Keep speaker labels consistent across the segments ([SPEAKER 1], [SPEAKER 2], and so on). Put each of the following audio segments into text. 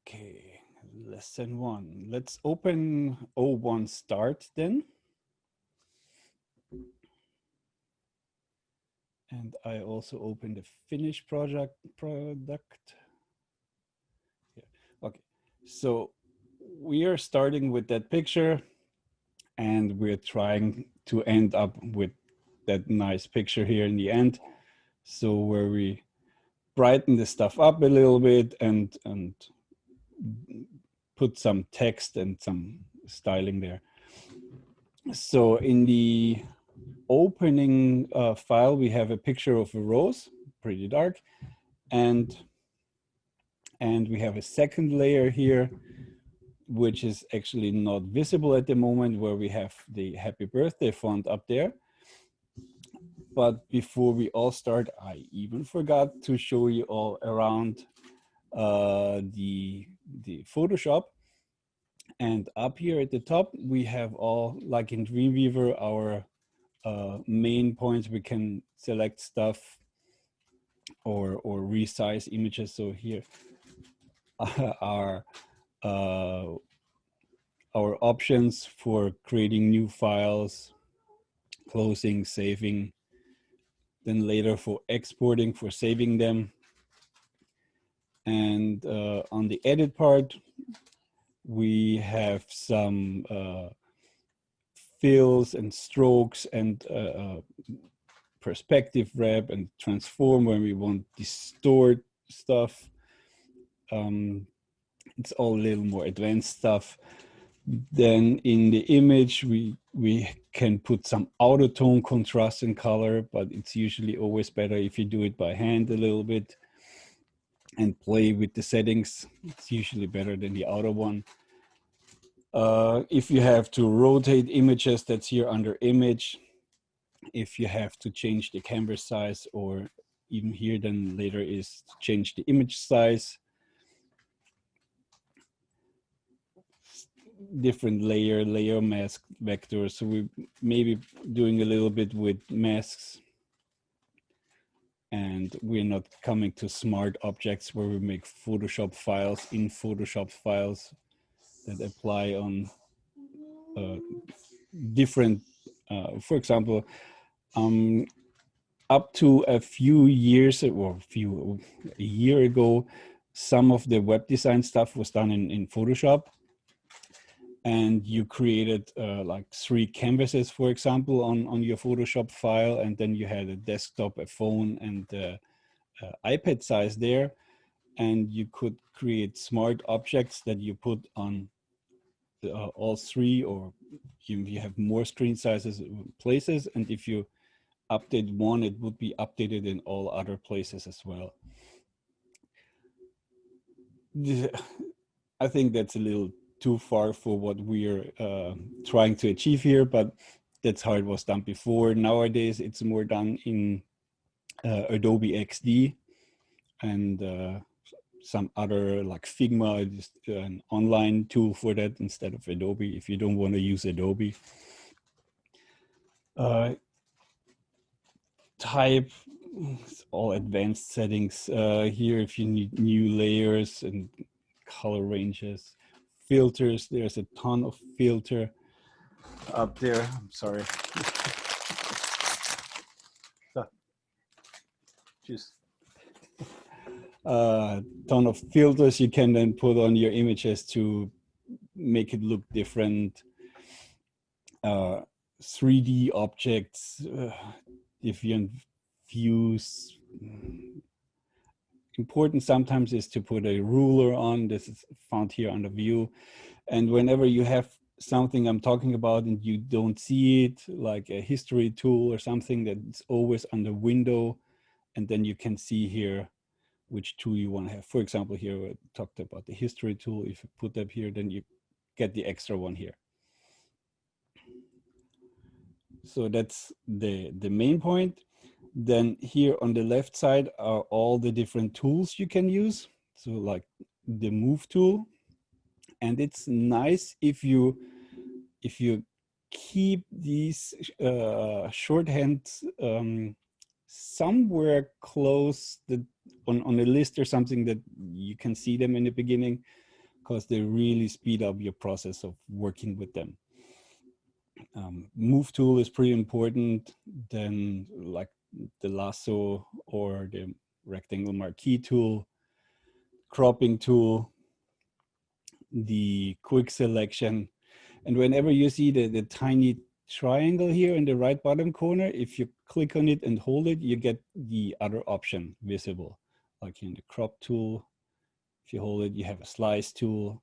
[SPEAKER 1] Okay, lesson 1. Let's open O1 start then. And I also open the finished product. Yeah. Okay, so we are starting with that picture and we're trying to end up with that nice picture here in the end. So where we brighten the stuff up a little bit and put some text and some styling there. So in the opening file, we have a picture of a rose, pretty dark, and we have a second layer here, which is actually not visible at the moment, where we have the happy birthday font up there. But before we all start, I even forgot to show you all around the Photoshop. And up here at the top, we have all, like in Dreamweaver, our main points. We can select stuff or resize images. So here are our options for creating new files, closing, saving, then later for exporting, for saving them. And on the edit part, we have some fills and strokes and perspective wrap and transform when we want to distort stuff. It's all a little more advanced stuff. Then in the image, we can put some auto tone, contrast, and color, but it's usually always better if you do it by hand a little bit and play with the settings. It's usually better than the auto one. If you have to rotate images, that's here under image. If you have to change the canvas size, or even here, then later is to change the image size. Different layer mask vectors. So we maybe doing a little bit with masks. And we're not coming to smart objects where we make Photoshop files in Photoshop files that apply on different, for example, up to a few years or a year ago, some of the web design stuff was done in Photoshop. And you created like 3 canvases, for example, on your Photoshop file, and then you had a desktop, a phone, and iPad size there, and you could create smart objects that you put on all 3, or you have more screen sizes places, and if you update one, it would be updated in all other places as well. I think that's a little too far for what we're trying to achieve here, but that's how it was done before. Nowadays, it's more done in Adobe XD and some other, like Figma, just an online tool for that instead of Adobe, if you don't want to use Adobe. Type, all advanced settings here if you need new layers and color ranges. Filters, there's a ton of filter up there. I'm sorry. Just ton of filters you can then put on your images to make it look different. 3D objects, different views. Important sometimes is to put a ruler on. This is found here under view. And whenever you have something I'm talking about and you don't see it, like a history tool or something, that's always under window, and then you can see here which tool you want to have. For example, here we talked about the history tool. If you put that here, then you get the extra one here. So that's the main point. Then here on the left side are all the different tools you can use. So like the move tool. And it's nice if you keep these shorthands somewhere close on a list or something that you can see them in the beginning. because they really speed up your process of working with them. Move tool is pretty important. Then like the lasso or the rectangle marquee tool, cropping tool, the quick selection. And whenever you see the tiny triangle here in the right bottom corner, if you click on it and hold it, you get the other option visible. Like in the crop tool, if you hold it, you have a slice tool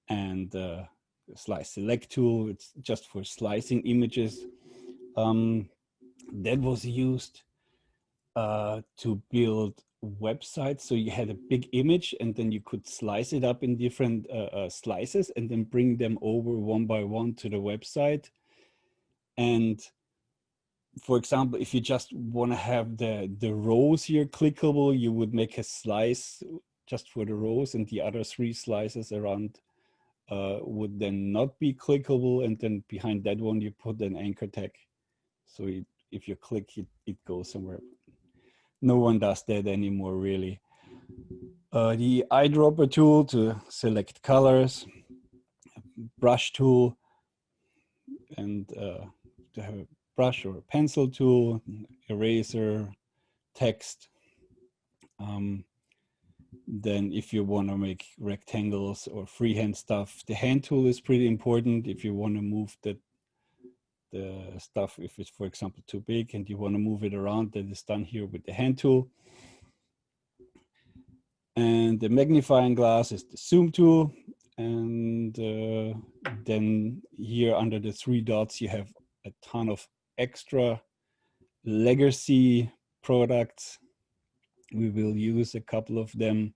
[SPEAKER 1] and the slice select tool. It's just for slicing images. That was used to build websites. So you had a big image and then you could slice it up in different slices and then bring them over one by one to the website. And for example, if you just want to have the rows here clickable, you would make a slice just for the rows, and the other 3 slices around would then not be clickable. And then behind that one, you put an anchor tag. So if you click it, it goes somewhere. No one does that anymore, really. The eyedropper tool to select colors, brush tool, and to have a brush or a pencil tool, eraser, text. Then if you want to make rectangles or freehand stuff, the hand tool is pretty important. If you want to move the stuff, if it's, for example, too big and you want to move it around, that is done here with the hand tool. And the magnifying glass is the zoom tool. And then here under the 3 dots, you have a ton of extra legacy products. We will use a couple of them.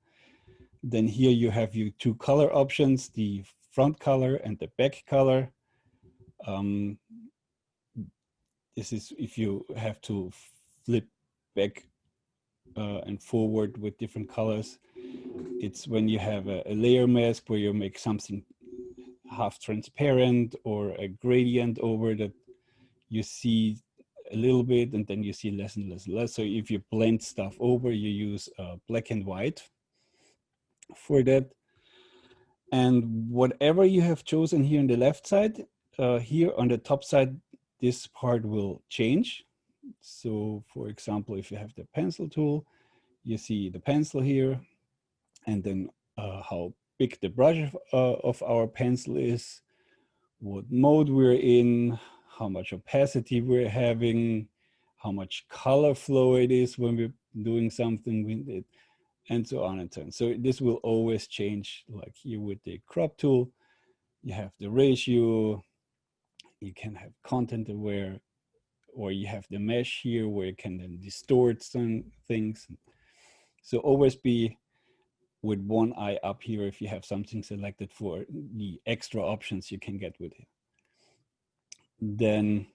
[SPEAKER 1] Then here you have your 2 color options, the front color and the back color. This is if you have to flip back and forward with different colors. It's when you have a layer mask where you make something half transparent or a gradient over that you see a little bit and then you see less and less and less. So if you blend stuff over, you use black and white for that. And whatever you have chosen here on the left side, here on the top side, this part will change. So for example, if you have the pencil tool, you see the pencil here, and then how big the brush of our pencil is, what mode we're in, how much opacity we're having, how much color flow it is when we're doing something with it, and so on and so on. So this will always change. Like here with the crop tool, you have the ratio, you can have content aware, or you have the mesh here where you can then distort some things. So always be with one eye up here if you have something selected for the extra options you can get with it. Then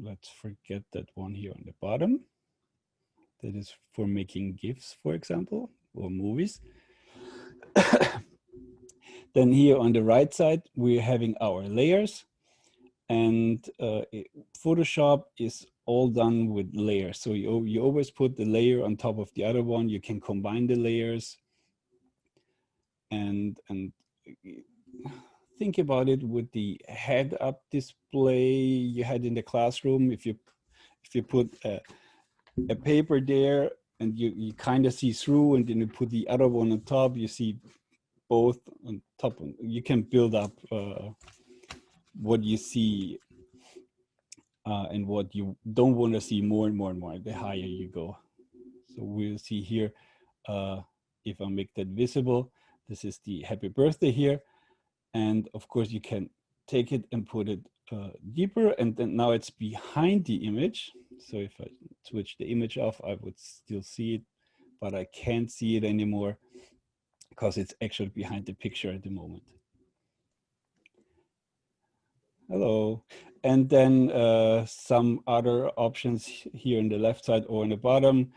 [SPEAKER 1] let's forget that one here on the bottom. That is for making GIFs, for example, or movies. Then here on the right side, we're having our layers. And Photoshop is all done with layers. So you always put the layer on top of the other one. You can combine the layers. And think about it with the head-up display you had in the classroom. If you put a paper there and you kind of see through, and then you put the other one on top, you see both on top. You can build up what you see and what you don't want to see more and more and more the higher you go. So we'll see here, if I make that visible, this is the happy birthday here. And of course you can take it and put it deeper, and then now it's behind the image. So if I switch the image off, I would still see it, but I can't see it anymore because it's actually behind the picture at the moment. Hello. And then some other options here on the left side or on the bottom,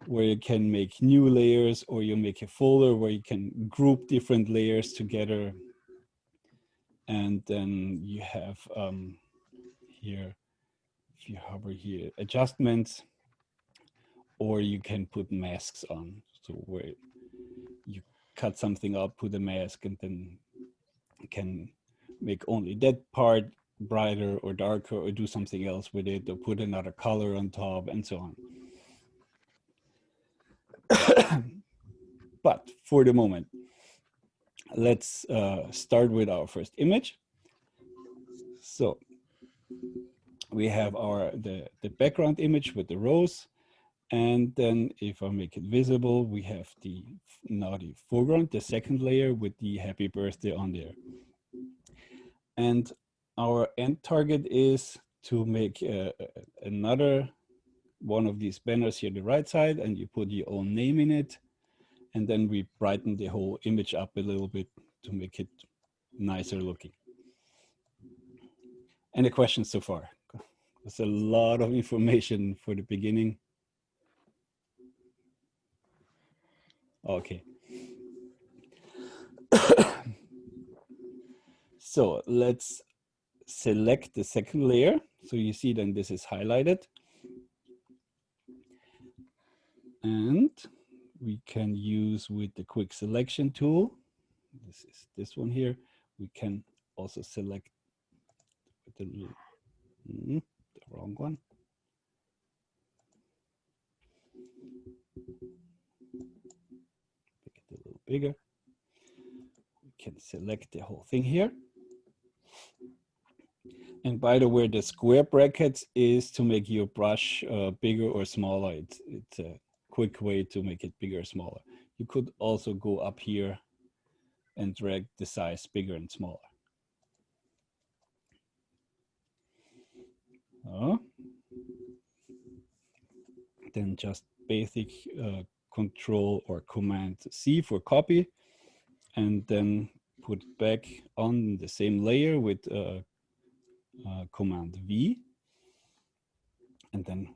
[SPEAKER 1] where you can make new layers, or you make a folder where you can group different layers together. And then you have here, if you hover here, adjustments, or you can put masks on. So where you cut something up, put a mask, and then can make only that part brighter or darker, or do something else with it, or put another color on top, and so on. But for the moment, let's start with our first image. So we have the background image with the rose. And then if I make it visible, we have now the foreground, the second layer with the happy birthday on there. And our end target is to make another one of these banners here on the right side, and you put your own name in it. And then we brighten the whole image up a little bit to make it nicer looking. Any questions so far? There's a lot of information for the beginning. Okay. So let's select the second layer. So you see then this is highlighted. And we can use with the quick selection tool, this is this one here, we can also select the wrong one. Make it a little bigger. We can select the whole thing here. And by the way, the square brackets is to make your brush bigger or smaller. It's a quick way to make it bigger or smaller. You could also go up here and drag the size bigger and smaller. Then just basic Control or Command C for copy, and then put it back on the same layer with Command V, and then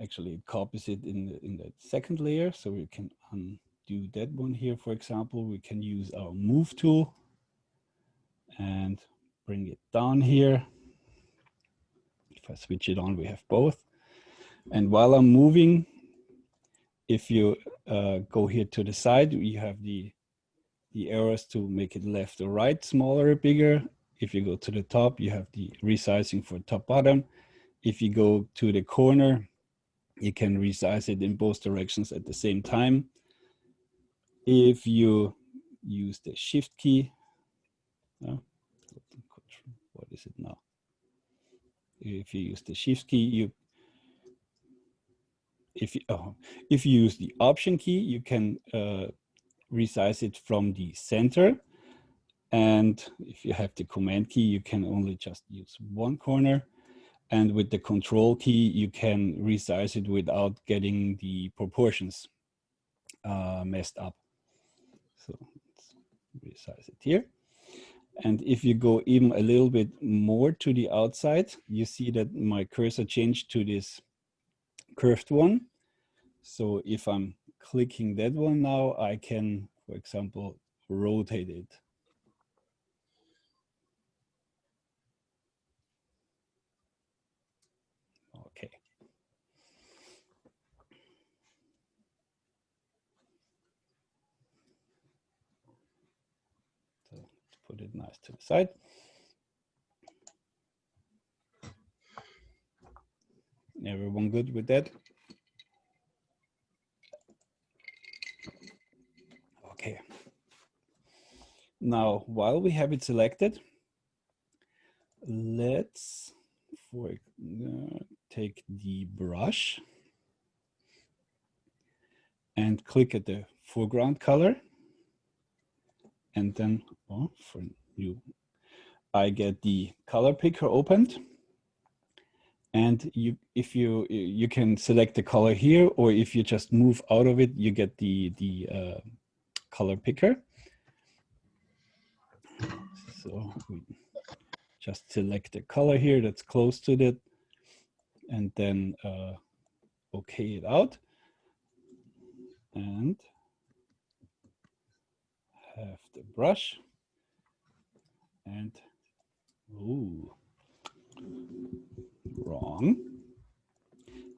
[SPEAKER 1] actually it copies it in the second layer, so we can undo that one here. For example, we can use our Move tool and bring it down here. If I switch it on, we have both. And while I'm moving, if you go here to the side, you have the arrows to make it left or right, smaller or bigger. If you go to the top, you have the resizing for top bottom. If you go to the corner, you can resize it in both directions at the same time. If you use the shift key, what is it now? If you use the shift key, if you use the option key, you can resize it from the center. And if you have the command key, you can only just use one corner. And with the control key, you can resize it without getting the proportions messed up. So let's resize it here. And if you go even a little bit more to the outside, you see that my cursor changed to this curved one. So if I'm clicking that one now, I can, for example, rotate it. Okay. So let's put it nice to the side. Everyone good with that? Okay. Now, while we have it selected, let's take the brush and click at the foreground color. And then for you, I get the color picker opened. And if you can select the color here, or if you just move out of it, you get the color picker. So we just select the color here that's close to that, and then okay it out, and have the brush, and wrong.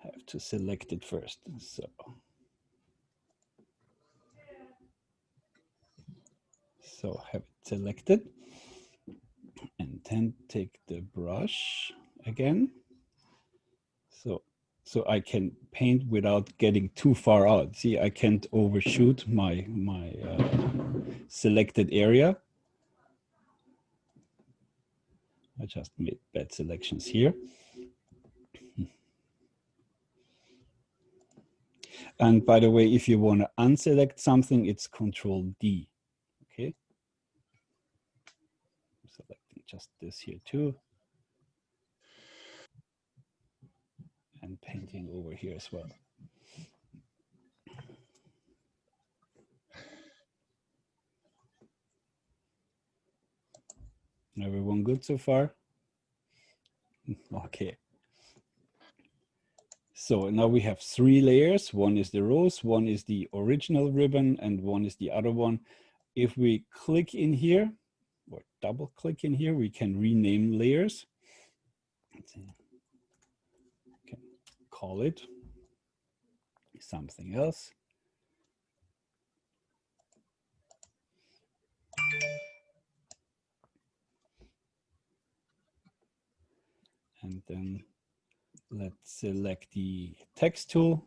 [SPEAKER 1] Have to select it first. So So have it selected. And then take the brush again. So I can paint without getting too far out. See, I can't overshoot my selected area. I just made bad selections here. And by the way, if you want to unselect something, it's Control D. Okay. Selecting just this here too. And painting over here as well. Everyone good so far? Okay. So now we have 3 layers. One is the rose, one is the original ribbon, and one is the other one. If we click in here, or double click in here, we can rename layers. Let's see. Okay. Call it something else. And then let's select the text tool.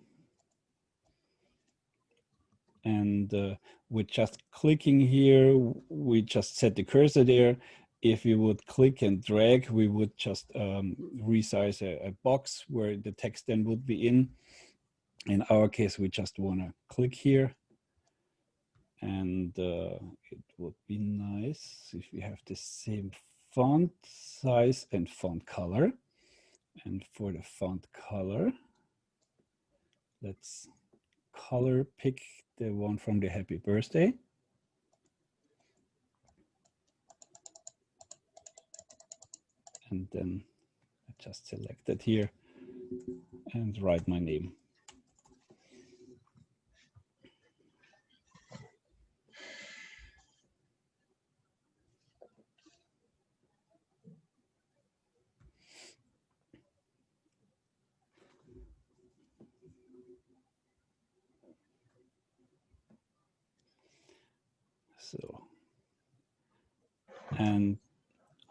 [SPEAKER 1] And with just clicking here, we just set the cursor there. If we would click and drag, we would just resize a box where the text then would be in. In our case, we just want to click here. And it would be nice if we have the same font size and font color. And for the font color, let's color pick the one from the happy birthday. And then I just select it here and write my name. So, and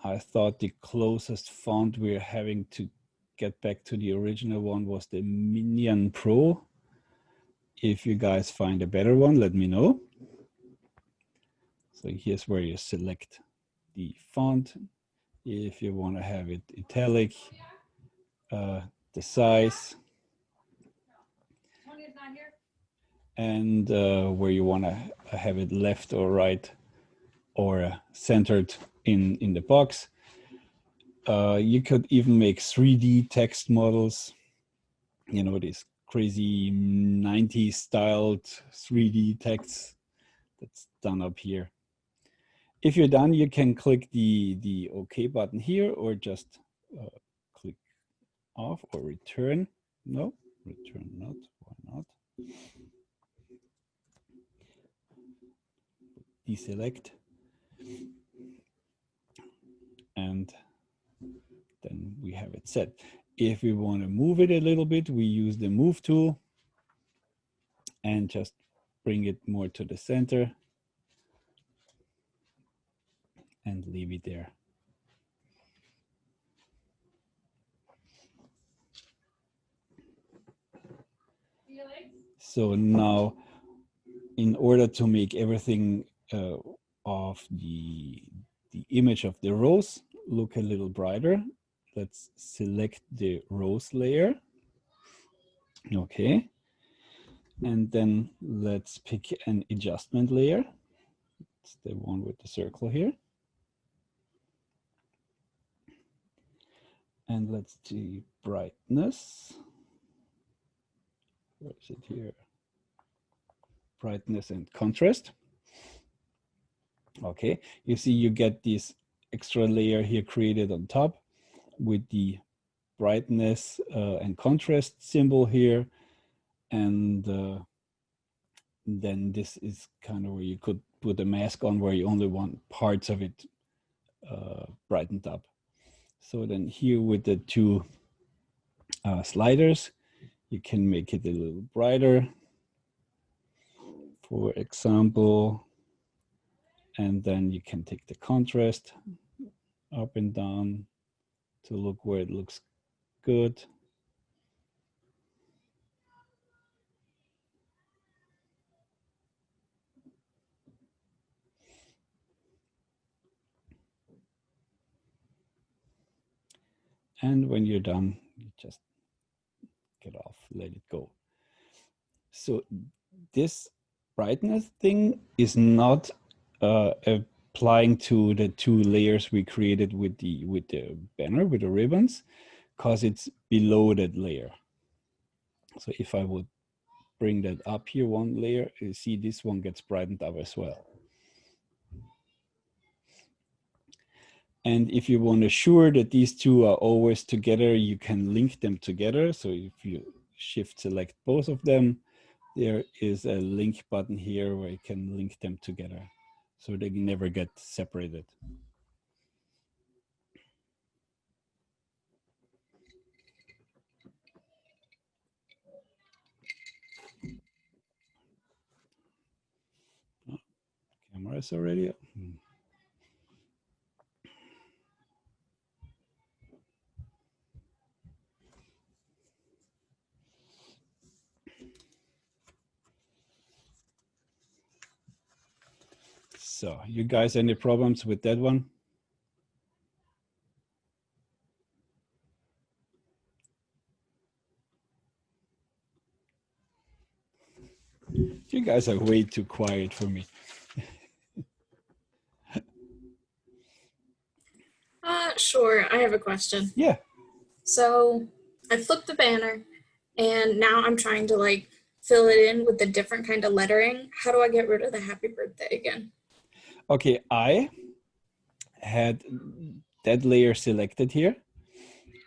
[SPEAKER 1] I thought the closest font we're having to get back to the original one was the Minion Pro. If you guys find a better one, let me know. So here's where you select the font. If you want to have it italic, the size, and where you want to have it left or right or centered in the box. You could even make 3D text models, you know, these crazy 90s styled 3D texts that's done up here. If you're done, you can click the OK button here or just click off or return. No, return not, why not? Deselect. And then we have it set. If we want to move it a little bit, we use the move tool and just bring it more to the center and leave it there. So now, in order to make everything of the image of the rose look a little brighter, let's select the rose layer. Okay. And then let's pick an adjustment layer. It's the one with the circle here. And let's do brightness. Where is it here? Brightness and contrast. Okay, you see you get this extra layer here created on top with the brightness and contrast symbol here. And then this is kind of where you could put a mask on where you only want parts of it brightened up. So then here with the two sliders, you can make it a little brighter. For example, And then you can take the contrast up and down to look where it looks good. And when you're done, you just get off, let it go. So this brightness thing is not applying to the 2 layers we created with the banner, with the ribbons, because it's below that layer. So if I would bring that up here 1 layer, you see this one gets brightened up as well. And if you want to assure that these 2 are always together, you can link them together. So if you shift select both of them, there is a link button here where you can link them together so they never get separated. Oh, cameras already. So you guys, any problems with that one? You guys are way too quiet for me.
[SPEAKER 2] Sure, I have a question.
[SPEAKER 1] Yeah.
[SPEAKER 2] So I flipped the banner and now I'm trying to like fill it in with the different kind of lettering. How do I get rid of the happy birthday again?
[SPEAKER 1] Okay, I had that layer selected here,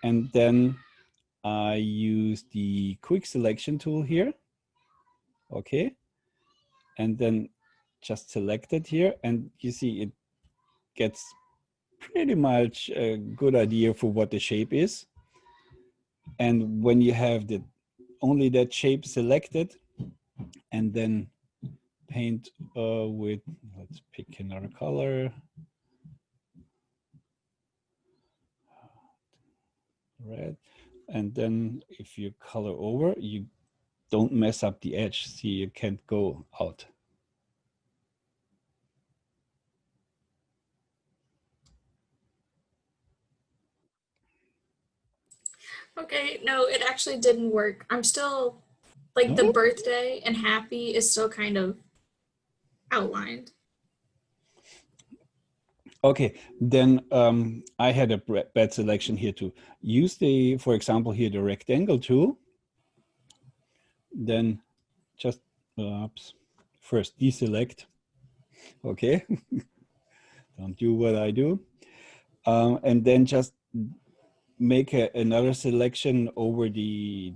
[SPEAKER 1] and then I use the quick selection tool here. Okay, and then just select it here, and you see it gets pretty much a good idea for what the shape is. And when you have the only that shape selected, and then paint with, let's pick another color. Red. And then if you color over, you don't mess up the edge. See, you can't go out.
[SPEAKER 2] Okay, no, it actually didn't work. I'm still like the
[SPEAKER 1] No?
[SPEAKER 2] birthday and happy is still kind of outlined.
[SPEAKER 1] Okay, then I had a bad selection here too. Use the, for example, here the rectangle tool. Then just first deselect. Okay, don't do what I do. And then just make another selection over the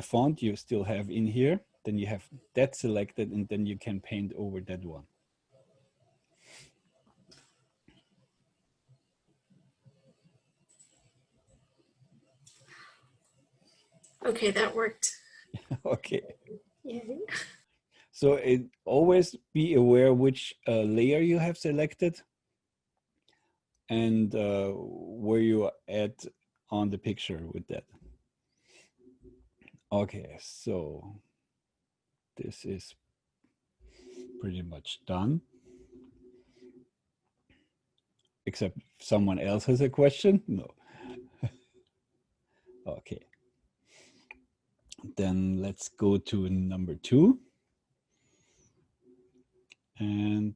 [SPEAKER 1] font you still have in here. Then you have that selected, and then you can paint over that one.
[SPEAKER 2] Okay, that worked.
[SPEAKER 1] Okay.
[SPEAKER 2] Yay.
[SPEAKER 1] So always be aware which layer you have selected and where you are at on the picture with that. Okay, so this is pretty much done. Except if someone else has a question? No. Okay. Then let's go to number 2. And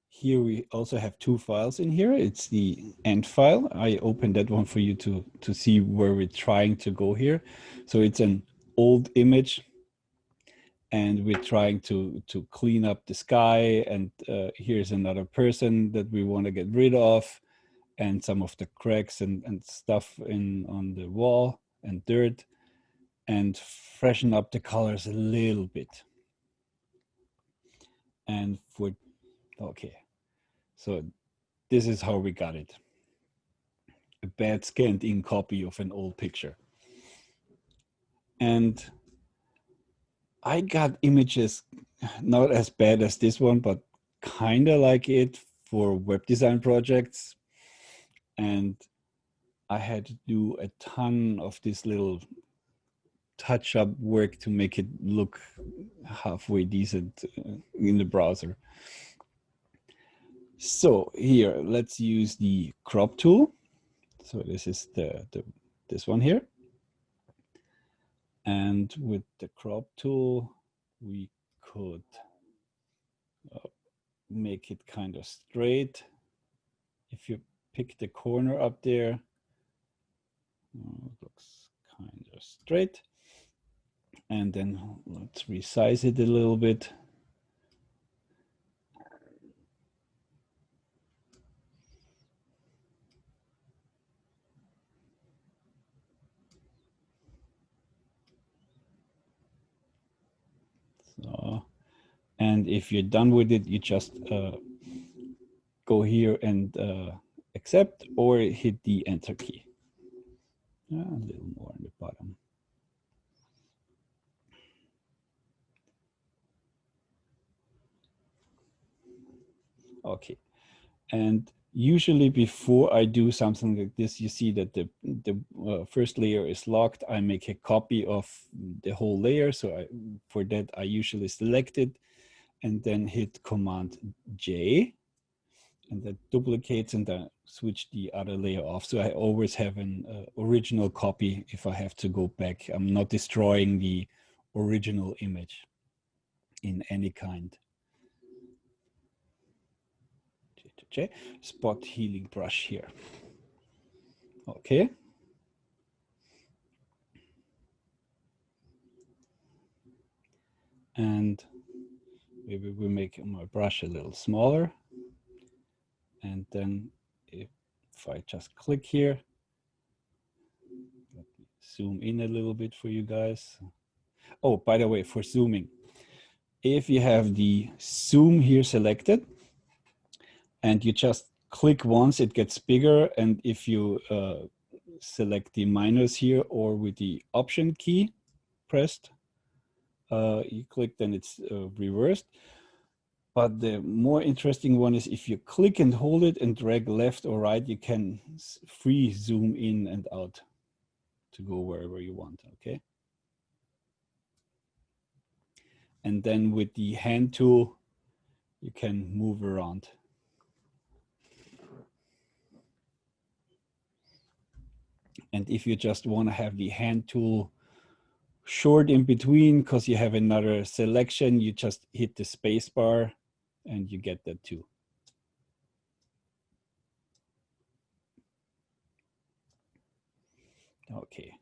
[SPEAKER 1] here we also have 2 files in here. It's the end file. I opened that one for you to see where we're trying to go here. So it's an old image, and we're trying to clean up the sky. And here's another person that we want to get rid of, and some of the cracks and stuff on the wall and dirt, and freshen up the colors a little bit. And okay, so this is how we got it. A bad scanned in copy of an old picture. And I got images not as bad as this one, but kind of like it for web design projects. And I had to do a ton of this little touch-up work to make it look halfway decent in the browser. So here, let's use the crop tool. So this is this one here. And with the crop tool, we could make it kind of straight. If you pick the corner up there, it looks kind of straight. And then let's resize it a little bit. So, and if you're done with it, you just go here and accept or hit the enter key. A little more on the bottom. Okay, and usually before I do something like this, you see that the first layer is locked. I make a copy of the whole layer. So for that, I usually select it and then hit Command J, and that duplicates and then switch the other layer off. So I always have an original copy if I have to go back. I'm not destroying the original image in any kind. Spot healing brush here. Okay. And maybe we make my brush a little smaller. And then if I just click here, let me zoom in a little bit for you guys. Oh, by the way, for zooming, if you have the zoom here selected and you just click once, it gets bigger. And if you select the minus here or with the option key pressed, you click, then it's reversed. But the more interesting one is if you click and hold it and drag left or right, you can free zoom in and out to go wherever you want, okay? And then with the hand tool, you can move around. And if you just want to have the hand tool short in between because you have another selection, you just hit the space bar and you get that too. Okay.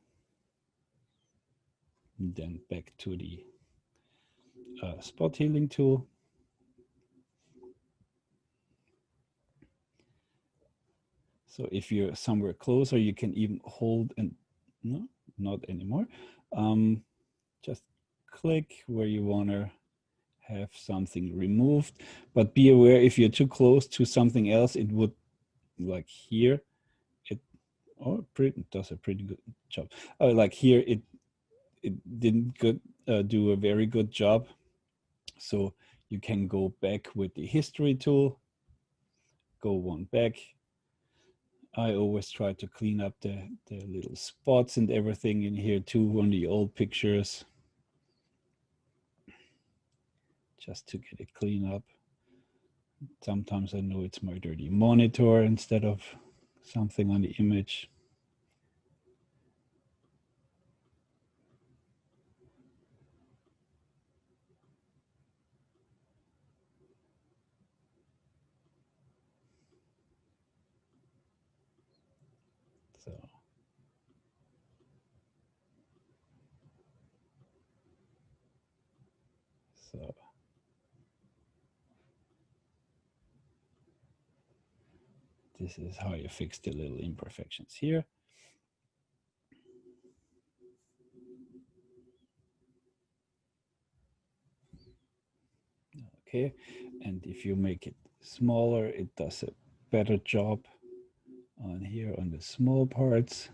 [SPEAKER 1] And then back to the spot healing tool. So if you're somewhere closer, you can even hold and no, not anymore. Just click where you want to have something removed, but be aware if you're too close to something else, it would, like here, it does a pretty good job. Like here, it didn't do a very good job. So you can go back with the history tool, go one back. I always try to clean up the little spots and everything in here too on the old pictures, just to get it clean up. Sometimes I know it's my dirty monitor instead of something on the image. So this is how you fix the little imperfections here. Okay, and if you make it smaller, it does a better job on here on the small parts.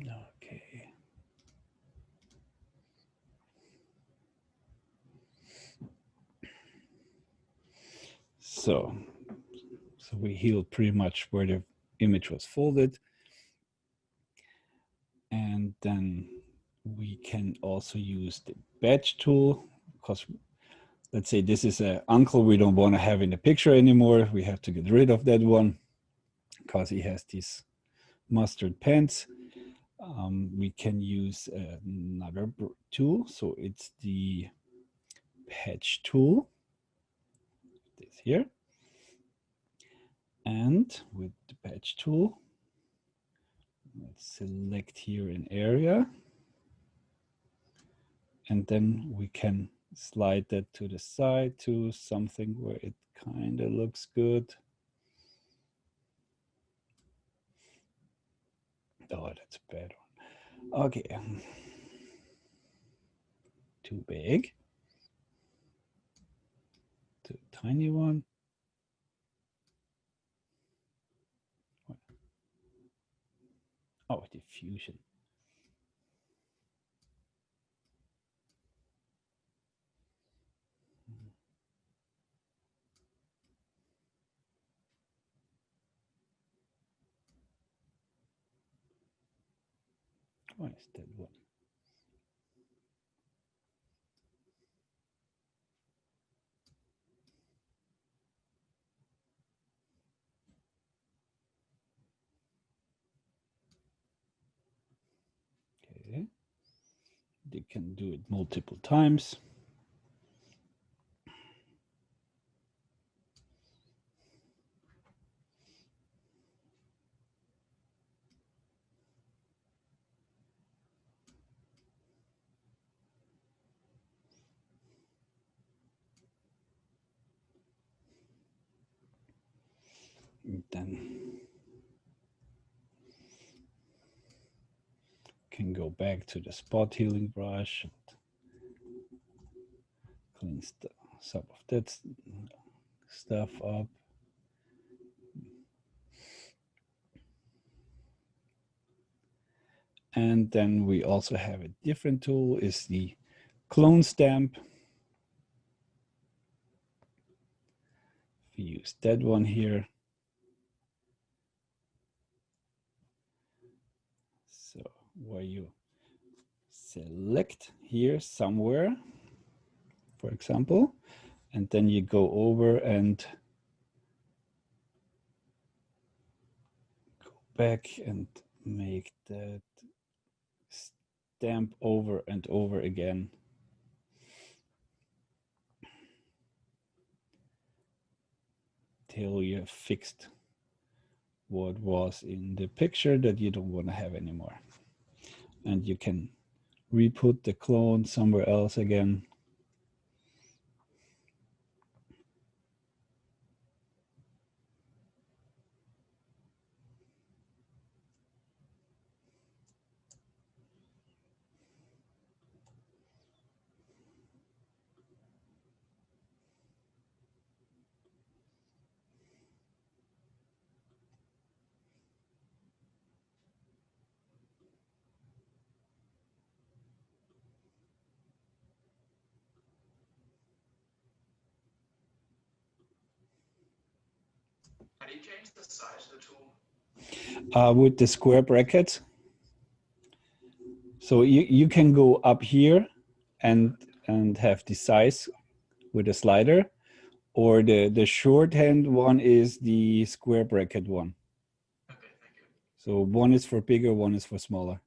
[SPEAKER 1] Okay. So we healed pretty much where the image was folded. And then we can also use the batch tool, because let's say this is an uncle we don't want to have in the picture anymore. We have to get rid of that one because he has these mustard pants. We can use another tool. So it's the patch tool, this here. And with the patch tool, let's select here an area. And then we can slide that to the side to something where it kind of looks good. Oh, that's a bad one. Okay. Too big. Too tiny one. Oh, diffusion. Why is that one? Okay. They can do it multiple times. And then can go back to the spot healing brush and cleans some of that stuff up. And then we also have a different tool, is the clone stamp. We use that one here. So where you select here somewhere, for example, and then you go over and go back and make that stamp over and over again. Till you have fixed what was in the picture that you don't want to have anymore. And you can re-put the clone somewhere else again.
[SPEAKER 3] How do you change the size of the tool?
[SPEAKER 1] With the square brackets. So you can go up here and have the size with a slider, or the shorthand one is the square bracket one.
[SPEAKER 3] Okay, thank you.
[SPEAKER 1] So one is for bigger, one is for smaller.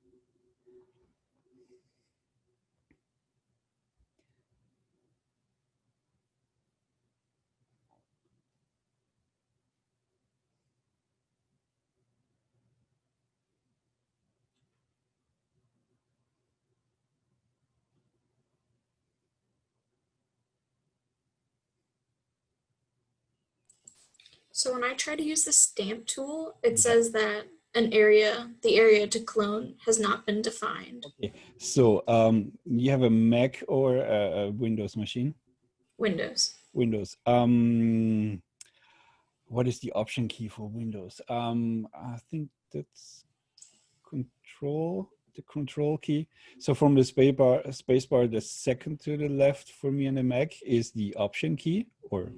[SPEAKER 2] So when I try to use the stamp tool, it says that the area to clone has not been defined.
[SPEAKER 1] Okay, so you have a Mac or a Windows machine?
[SPEAKER 2] Windows.
[SPEAKER 1] Windows. What is the option key for Windows? I think that's Control. the control key. So from the spacebar, the second to the left for me on the Mac is the option key, or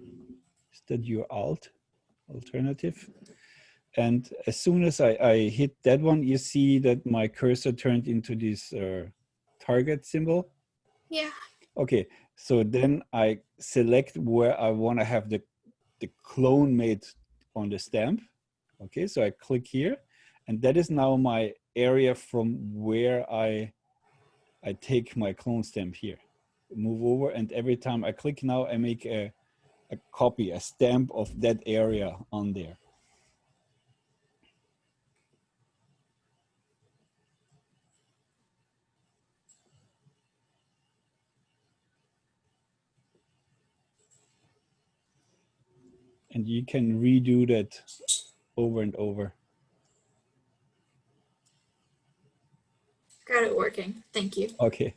[SPEAKER 1] is that your alternative? And as soon as I hit that one, you see that my cursor turned into this target symbol.
[SPEAKER 2] Yeah.
[SPEAKER 1] Okay, so then I select where I want to have the clone made on the stamp. Okay, so I click here, and that is now my area from where I take my clone stamp here. Move over, and every time I click now, I make a copy, a stamp of that area on there. And you can redo that over and over.
[SPEAKER 2] Got it working. Thank you.
[SPEAKER 1] Okay.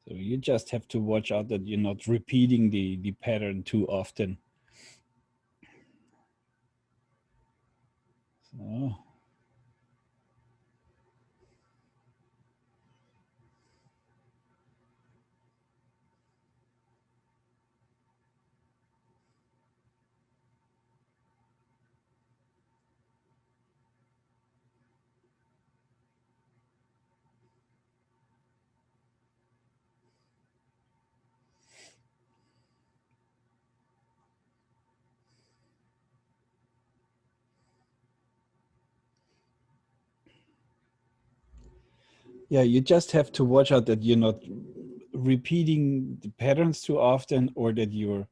[SPEAKER 1] So you just have to watch out that you're not repeating the pattern too often. So. Yeah, you just have to watch out that you're not repeating the patterns too often, or that you're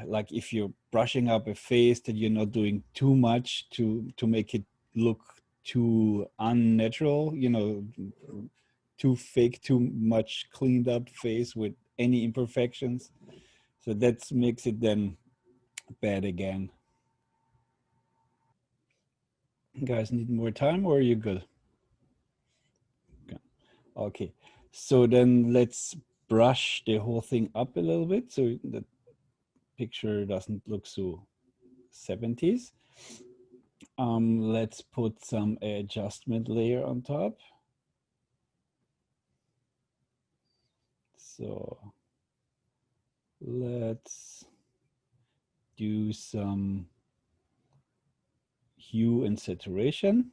[SPEAKER 1] like if you're brushing up a face, that you're not doing too much to make it look too unnatural, you know, too fake, too much cleaned up face with any imperfections. So that makes it then bad again. You guys need more time, or are you good? Okay, so then let's brush the whole thing up a little bit so the picture doesn't look so 70s. Let's put some adjustment layer on top. So let's do some hue and saturation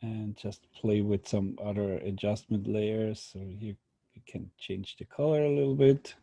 [SPEAKER 1] and just play with some other adjustment layers. So here you can change the color a little bit.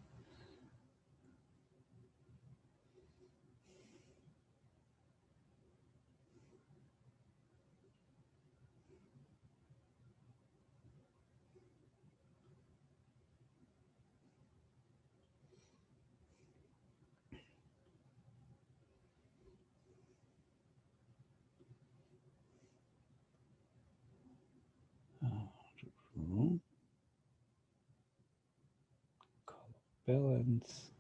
[SPEAKER 1] Color balance.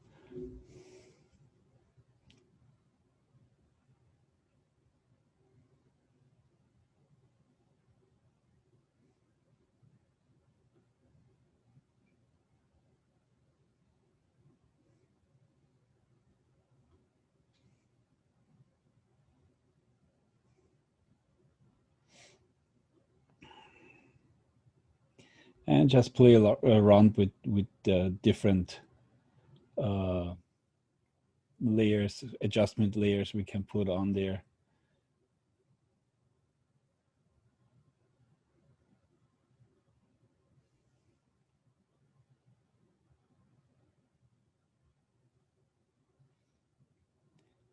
[SPEAKER 1] And just play around with different layers, adjustment layers we can put on there.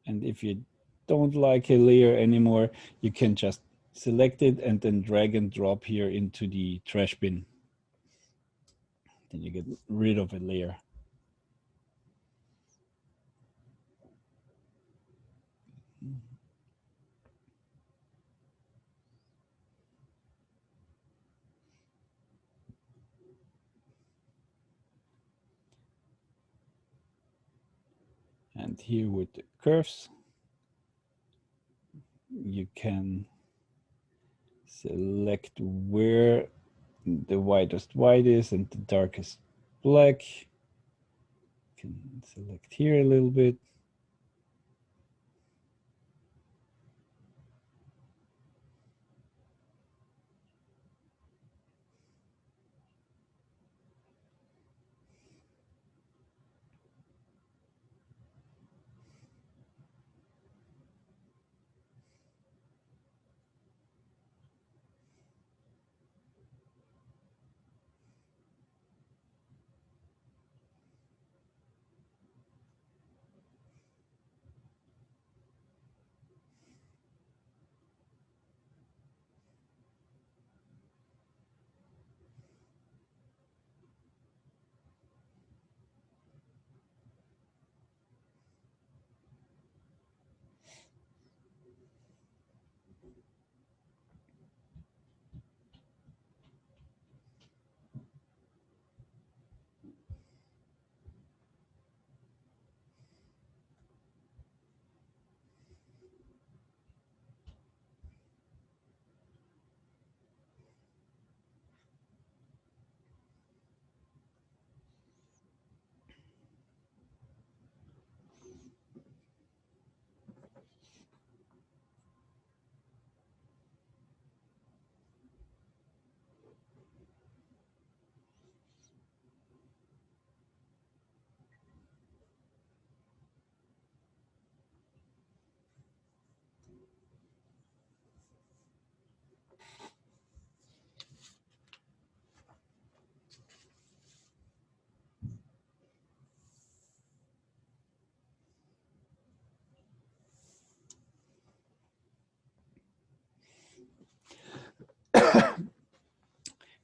[SPEAKER 1] And if you don't like a layer anymore, you can just select it and then drag and drop here into the trash bin. Then you get rid of a layer. And here with the curves, you can select where the widest white is and the darkest black. You can select here a little bit.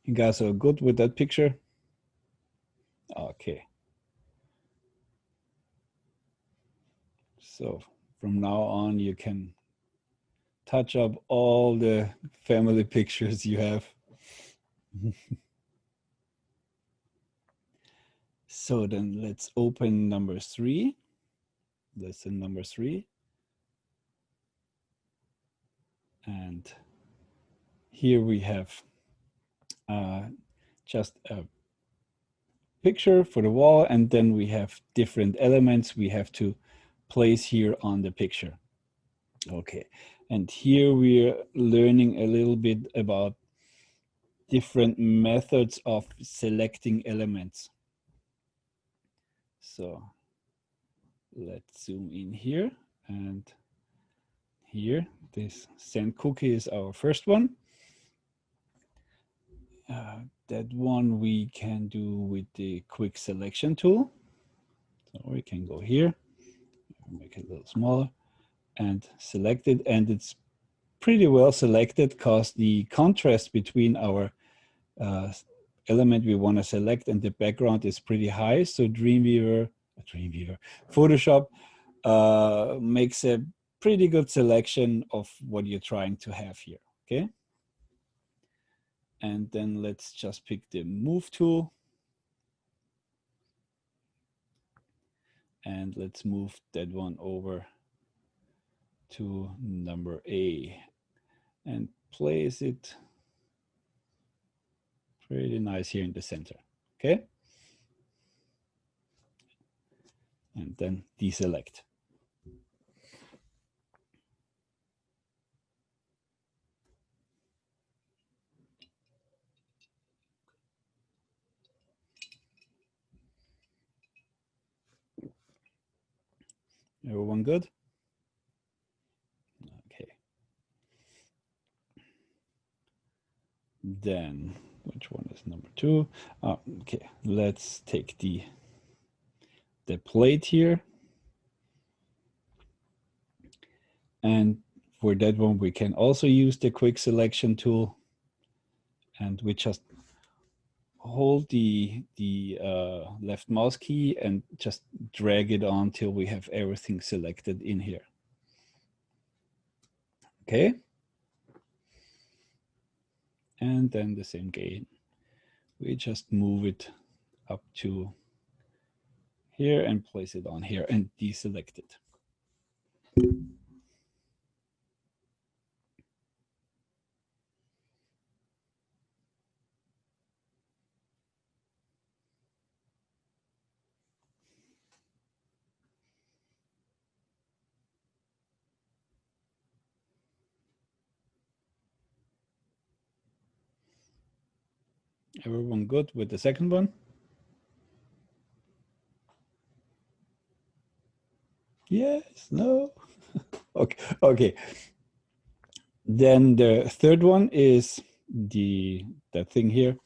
[SPEAKER 1] You guys are good with that picture? Okay. So from now on, you can touch up all the family pictures you have. So then let's open number 3, lesson number 3. And here we have just a picture for the wall, and then we have different elements we have to place here on the picture. Okay, and here we're learning a little bit about different methods of selecting elements. So let's zoom in here, and here this send cookie is our first one. That one we can do with the quick selection tool. So we can go here, make it a little smaller, and select it, and it's pretty well selected because the contrast between our element we want to select and the background is pretty high. So Photoshop makes a pretty good selection of what you're trying to have here, okay? And then let's just pick the move tool. And let's move that one over to number A and place it pretty nice here in the center, okay? And then deselect. Everyone good? Okay. Then, which one is number 2? Oh, okay, let's take the plate here. And for that one, we can also use the quick selection tool. And we just hold the left mouse key and just drag it on till we have everything selected in here. Okay. And then the same again. We just move it up to here and place it on here and deselect it. Everyone good with the second one? Yes, no. Okay. Then the third one is that thing here.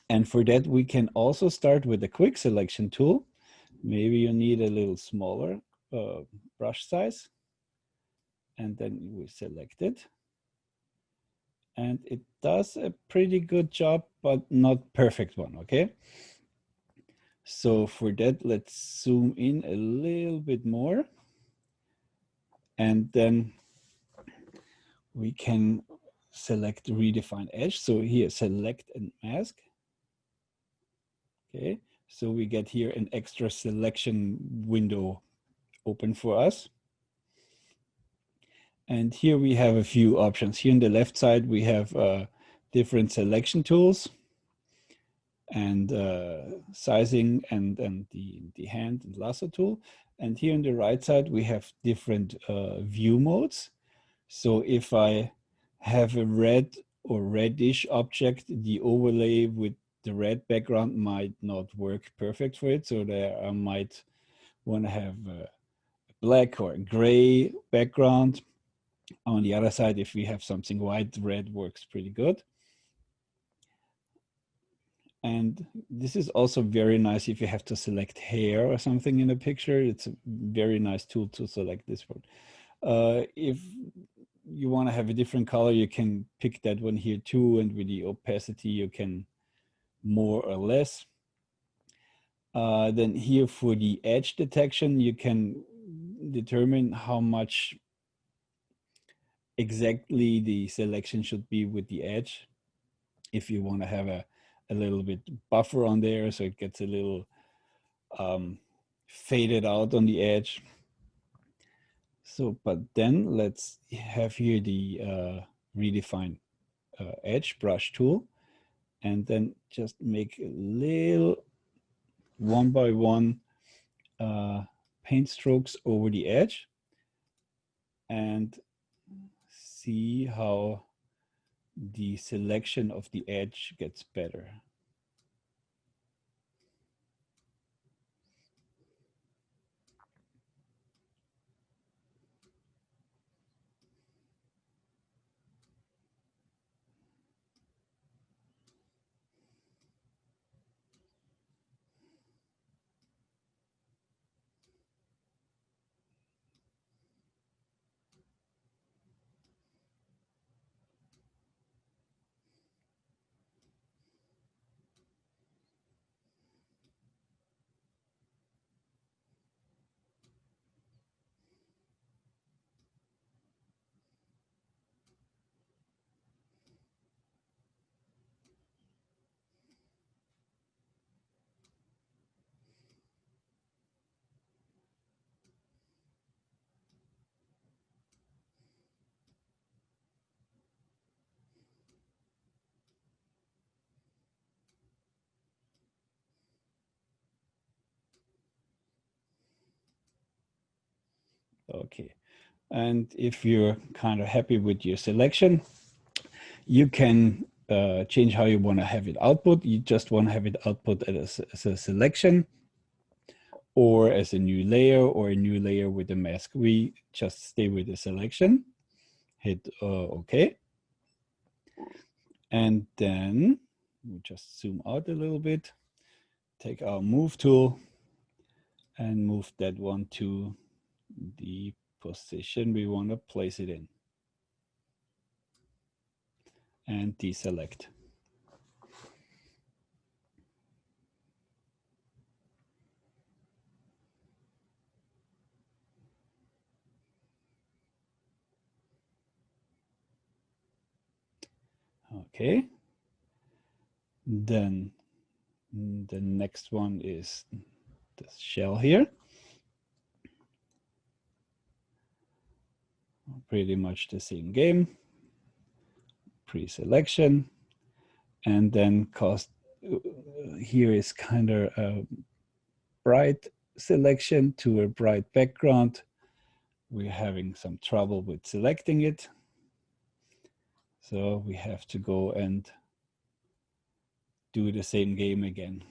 [SPEAKER 1] And for that, we can also start with the quick selection tool. Maybe you need a little smaller brush size. And then we select it. And it does a pretty good job, but not perfect one, okay? So for that, let's zoom in a little bit more. And then we can select redefine edge. So here, select and mask. Okay, so we get here an extra selection window open for us. And here we have a few options. Here on the left side, we have different selection tools and sizing and the hand and lasso tool. And here on the right side, we have different view modes. So if I have a red or reddish object, the overlay with the red background might not work perfect for it. So there I might want to have a black or a gray background. On the other side, if we have something white, red works pretty good. And this is also very nice if you have to select hair or something in a picture. It's a very nice tool to select this one. If you want to have a different color, you can pick that one here too. And with the opacity, you can more or less. Then here for the edge detection, you can determine how much exactly the selection should be with the edge. If you want to have a little bit buffer on there, so it gets a little faded out on the edge. So, but then let's have here the redefine edge brush tool, and then just make a little one by one paint strokes over the edge and see how the selection of the edge gets better. Okay, and if you're kind of happy with your selection, you can change how you want to have it output. You just want to have it output as a selection or as a new layer or a new layer with a mask. We just stay with the selection, hit OK. And then we just zoom out a little bit, take our move tool and move that one to the position we want to place it in. And deselect. Okay. Then the next one is the shell here. Pretty much the same game. Pre-selection. And then here is kind of a bright selection to a bright background. We're having some trouble with selecting it. So we have to go and do the same game again.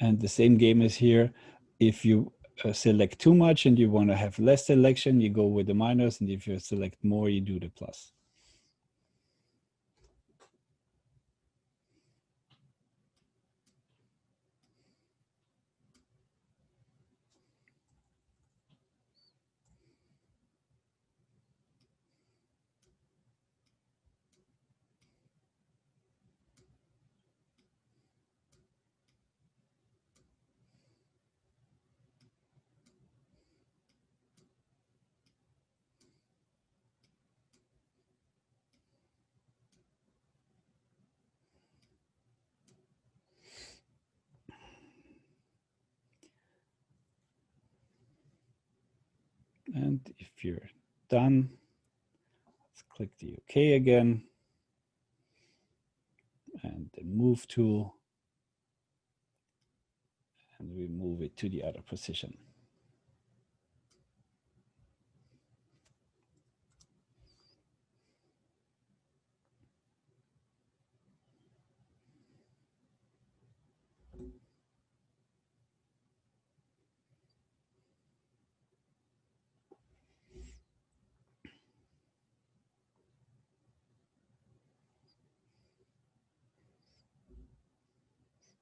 [SPEAKER 1] And the same game is here. If you select too much and you want to have less selection, you go with the minus. And if you select more, you do the plus. And if you're done, let's click the OK again. And the move tool. And we move it to the other position.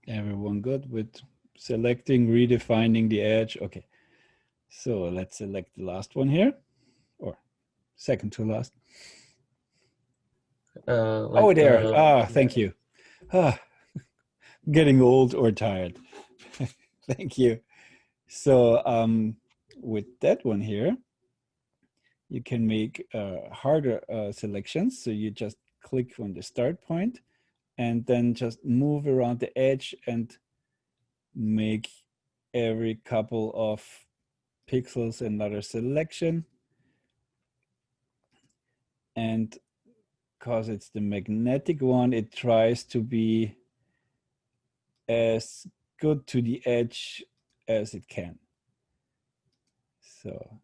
[SPEAKER 1] Everyone good with selecting, redefining the edge? Okay, so let's select the last one here, or second to last. Oh, there. Thank you. Getting old or tired. Thank you. So with that one here, you can make harder selections. So you just click on the start point and then just move around the edge and make every couple of pixels another selection. And because it's the magnetic one, it tries to be as good to the edge as it can. So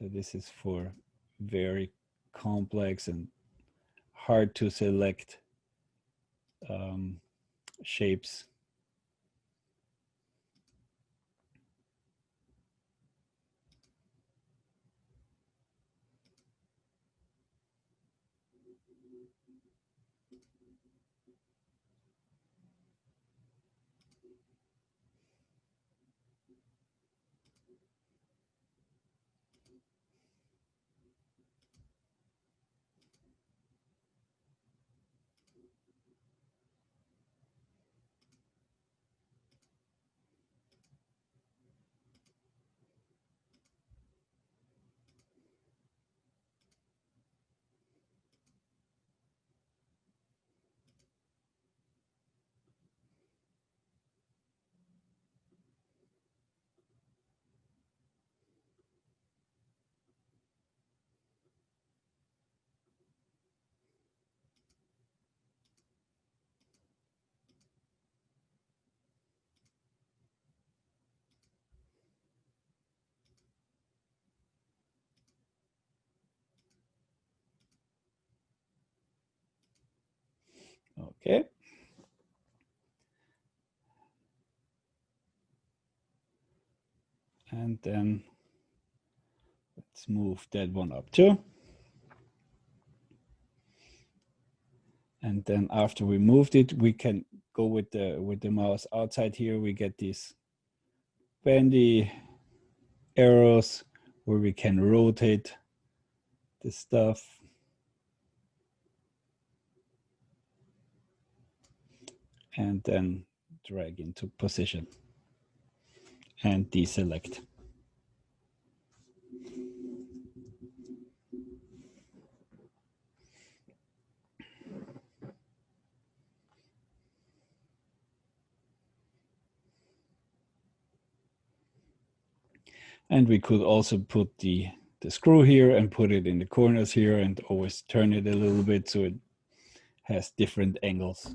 [SPEAKER 1] this is for very complex and hard to select shapes. Okay. And then let's move that one up too. And then after we moved it, we can go with the mouse outside here. We get these bendy arrows where we can rotate the stuff. And then drag into position and deselect. And we could also put the screw here and put it in the corners here and always turn it a little bit so it has different angles.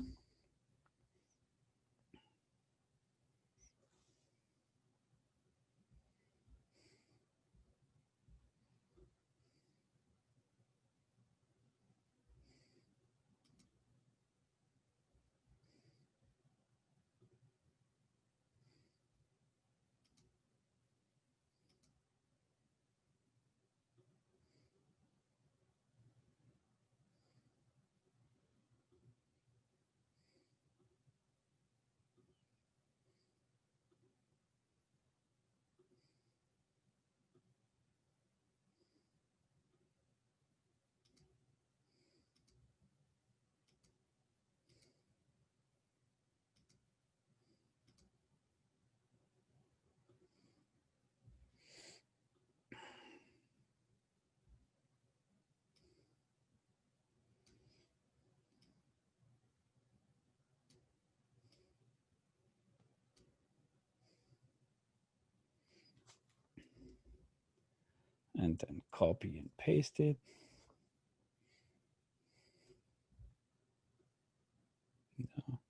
[SPEAKER 1] And then copy and paste it. No.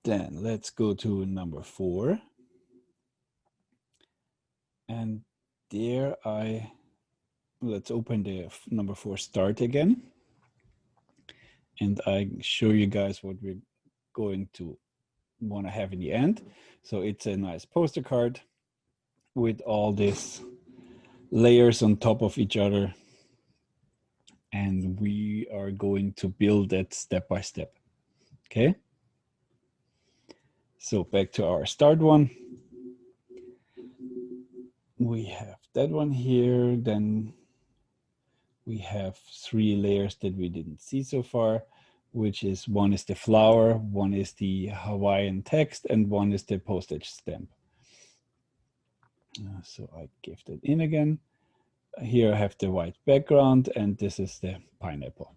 [SPEAKER 1] Then let's go to number 4. And there I let's open the number 4 start again. And I show you guys what we're going to want to have in the end. So it's a nice poster card with all these layers on top of each other. And we are going to build that step by step. Okay. So back to our start one. We have that one here. Then we have 3 layers that we didn't see so far, which is one is the flower, one is the Hawaiian text, and one is the postage stamp. So I give that in again. Here I have the white background, and this is the pineapple.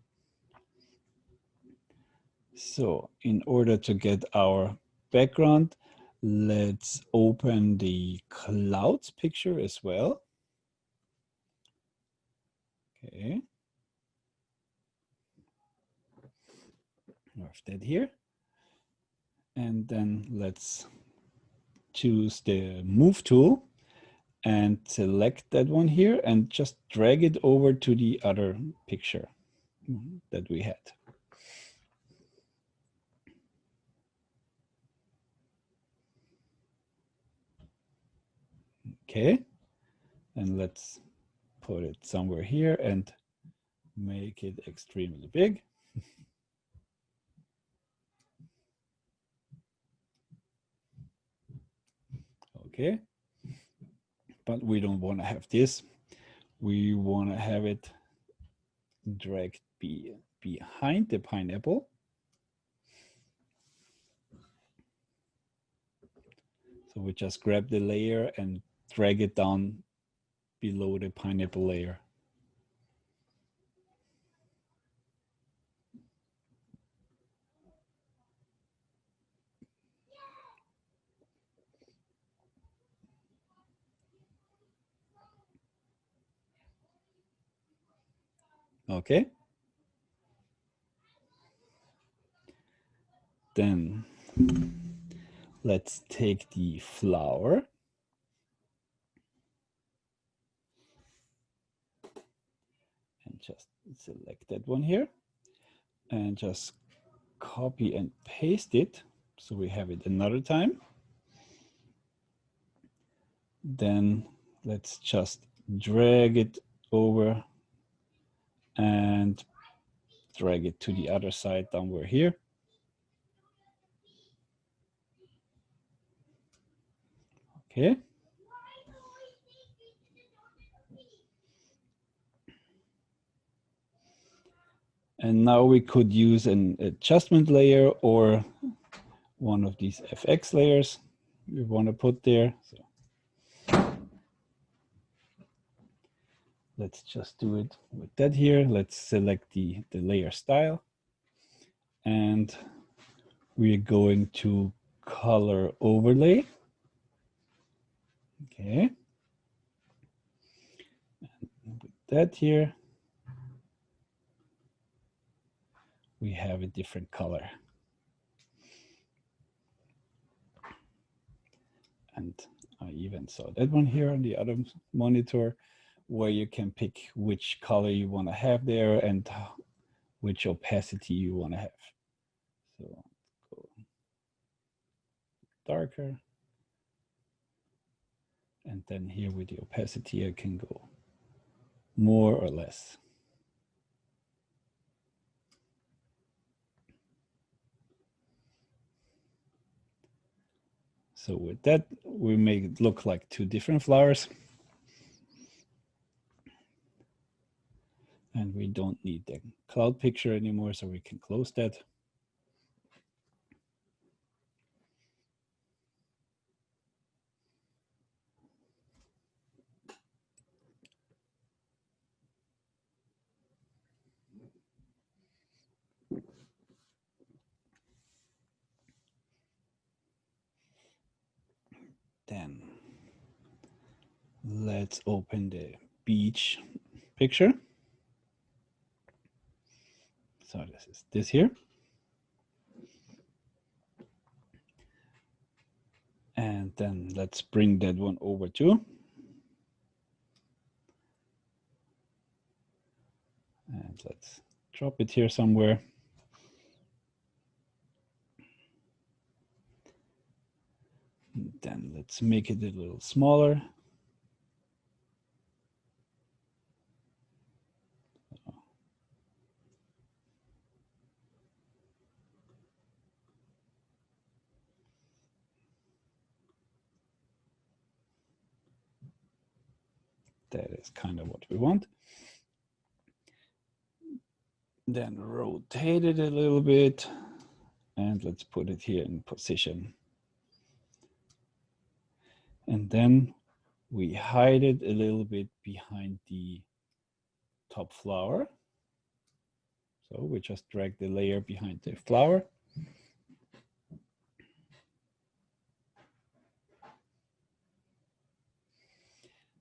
[SPEAKER 1] So in order to get our background, let's open the clouds picture as well. Okay. I have that here. And then let's choose the move tool and select that one here and just drag it over to the other picture that we had. Okay, and let's put it somewhere here and make it extremely big. Okay, but we don't want to have this. We want to have it dragged behind the pineapple. So we just grab the layer and drag it down below the pineapple layer. Okay. Then let's take the flower and just select that one here and just copy and paste it so we have it another time. Then let's just drag it over and drag it to the other side downward here. Okay. And now we could use an adjustment layer or one of these FX layers we want to put there. So let's just do it with that here. Let's select the layer style. And we're going to color overlay. Okay. And with that here, we have a different color. And I even saw that one here on the other monitor where you can pick which color you want to have there and which opacity you want to have. So go darker. And then here with the opacity, I can go more or less. So with that, we make it look like 2 different flowers. And we don't need the cloud picture anymore, so we can close that. Then let's open the beach picture. So this is this here. And then let's bring that one over too. And let's drop it here somewhere. Then let's make it a little smaller. That is kind of what we want. Then rotate it a little bit, and let's put it here in position. And then we hide it a little bit behind the top flower. So we just drag the layer behind the flower.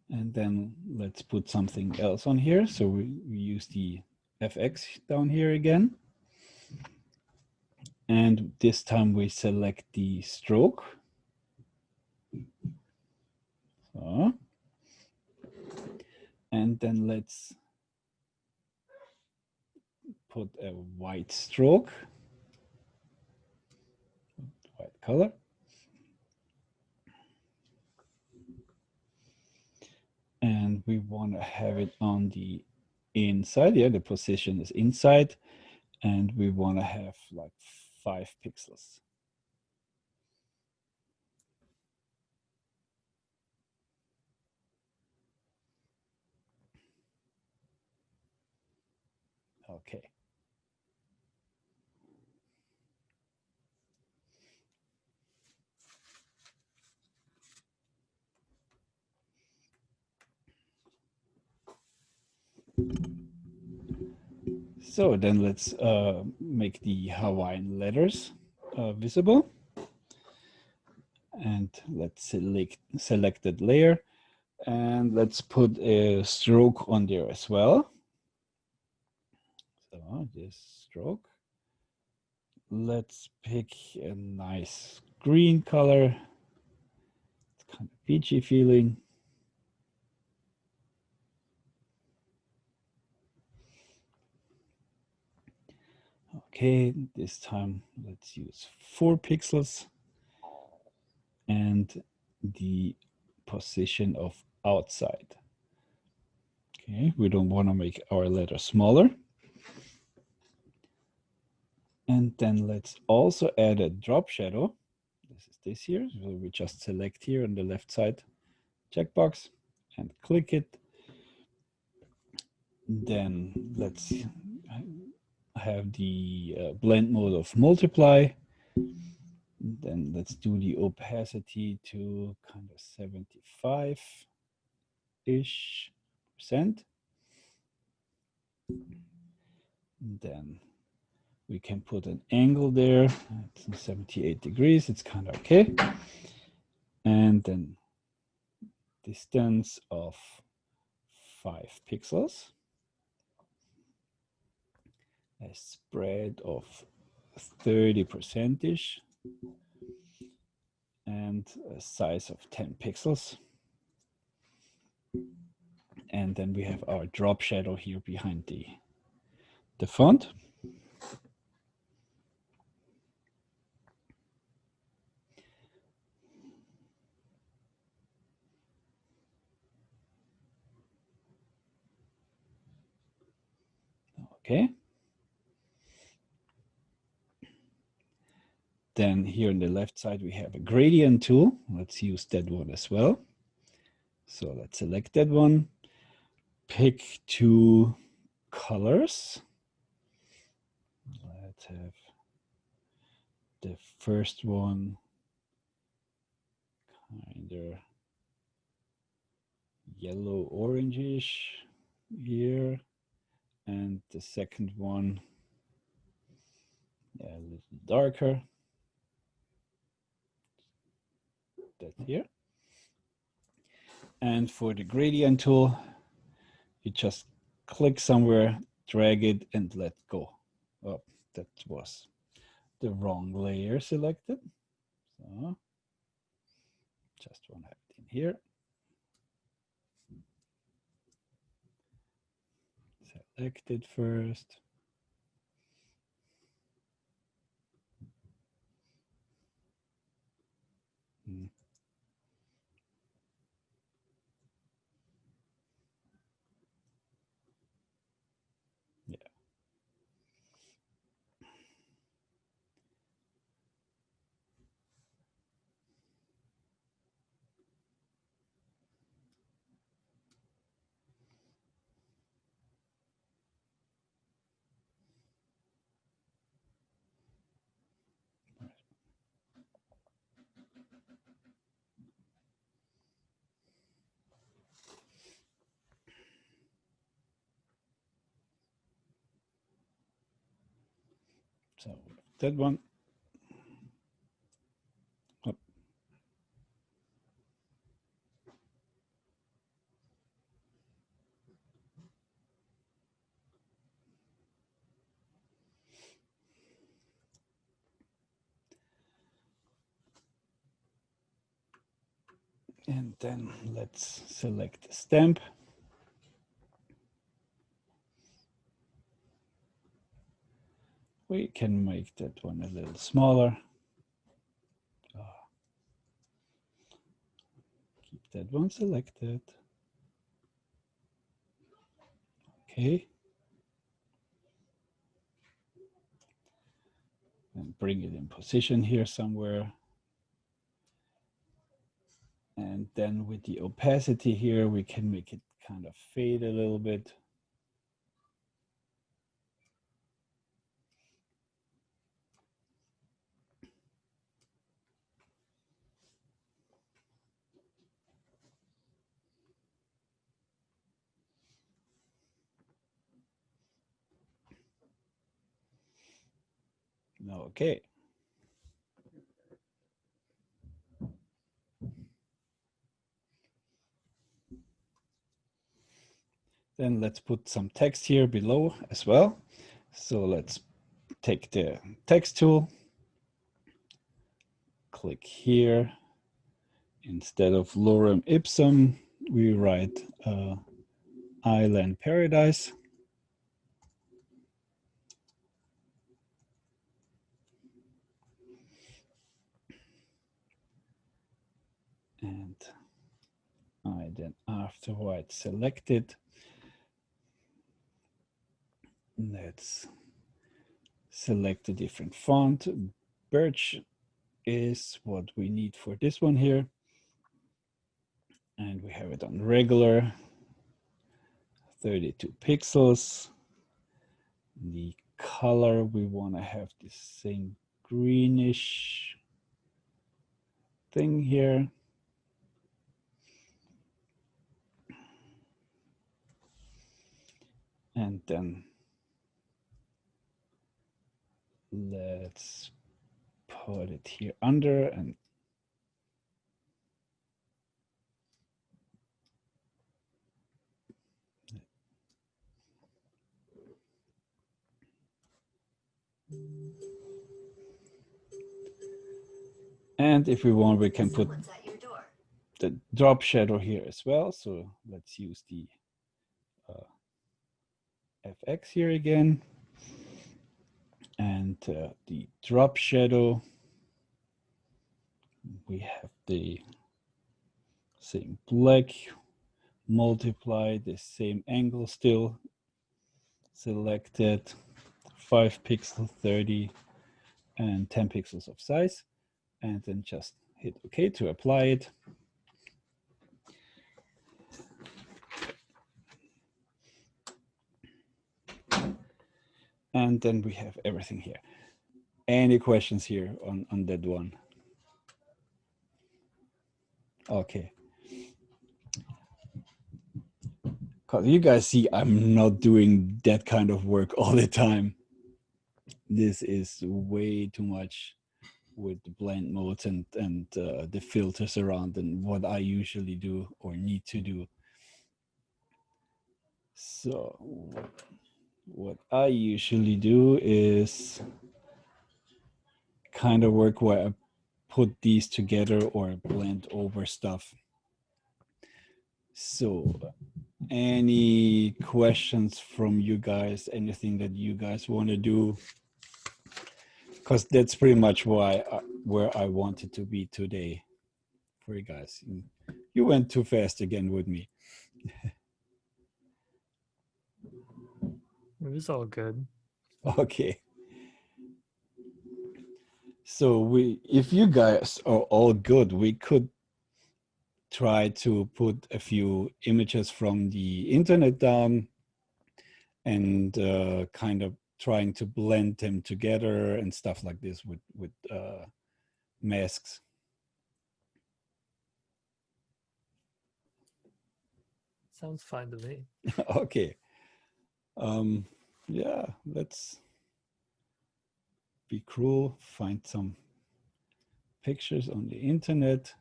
[SPEAKER 1] And then let's put something else on here. So we use the FX down here again. And this time we select the stroke. So, and then let's put a white stroke, white color. And we want to have it on the inside. Yeah, the position is inside. And we want to have like 5 pixels. Okay. So then let's make the Hawaiian letters visible. And let's select that layer. And let's put a stroke on there as well. So this stroke. Let's pick a nice green color. It's kind of peachy feeling. Okay, this time let's use 4 pixels and the position of outside. Okay, we don't want to make our letter smaller. And then let's also add a drop shadow. This is this here. So we just select here on the left side checkbox and click it. Then let's have the blend mode of multiply. Then let's do the opacity to kind of 75-ish %. Then we can put an angle there at 78 degrees. It's kind of okay. And then distance of 5 pixels. A spread of 30%-ish. And a size of 10 pixels. And then we have our drop shadow here behind the font. Okay. Then here on the left side, we have a gradient tool. Let's use that one as well. So let's select that one. Pick 2 colors. Let's have the first one kind of yellow orangish here, and the second one a little darker. That here. And for the gradient tool, you just click somewhere, drag it, and let go. Oh, that was the wrong layer selected. So just want to have it in here. select it first. Hmm. Yeah. So that one. Up. And then let's select the stamp. We can make that one a little smaller. Keep that one selected. Okay. And bring it in position here somewhere. And then with the opacity here, we can make it kind of fade a little bit. Okay. Then let's put some text here below as well. So let's take the text tool, click here. Instead of lorem ipsum, we write island paradise. And I then afterwards select it. Let's select a different font. Birch is what we need for this one here. And we have it on regular, 32 pixels. The color, we want to have the same greenish thing here. And then let's put it here under and if we want, we can put the drop shadow here as well. So let's use the FX here again. And the drop shadow, we have the same black, multiply the same angle still, selected, 5 pixels, 30, and 10 pixels of size. And then just hit OK to apply it. And then we have everything here. Any questions here on that one? Okay. Because you guys see, I'm not doing that kind of work all the time. This is way too much with the blend modes and the filters around and what I usually do or need to do. So what I usually do is kind of work where I put these together or blend over stuff. So Any questions from you guys? Anything that you guys want to do? Because that's pretty much where I wanted to be today for you guys. You went too fast again with me.
[SPEAKER 4] It was all good.
[SPEAKER 1] Okay. So if you guys are all good, we could try to put a few images from the internet down and kind of trying to blend them together and stuff like this with masks.
[SPEAKER 4] Sounds fine to me.
[SPEAKER 1] Okay. Yeah, let's be cruel, find some pictures on the internet.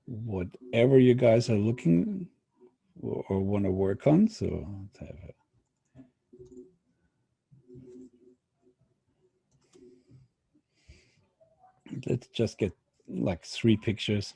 [SPEAKER 1] Whatever you guys are looking or want to work on. So let's have let's just get like 3 pictures.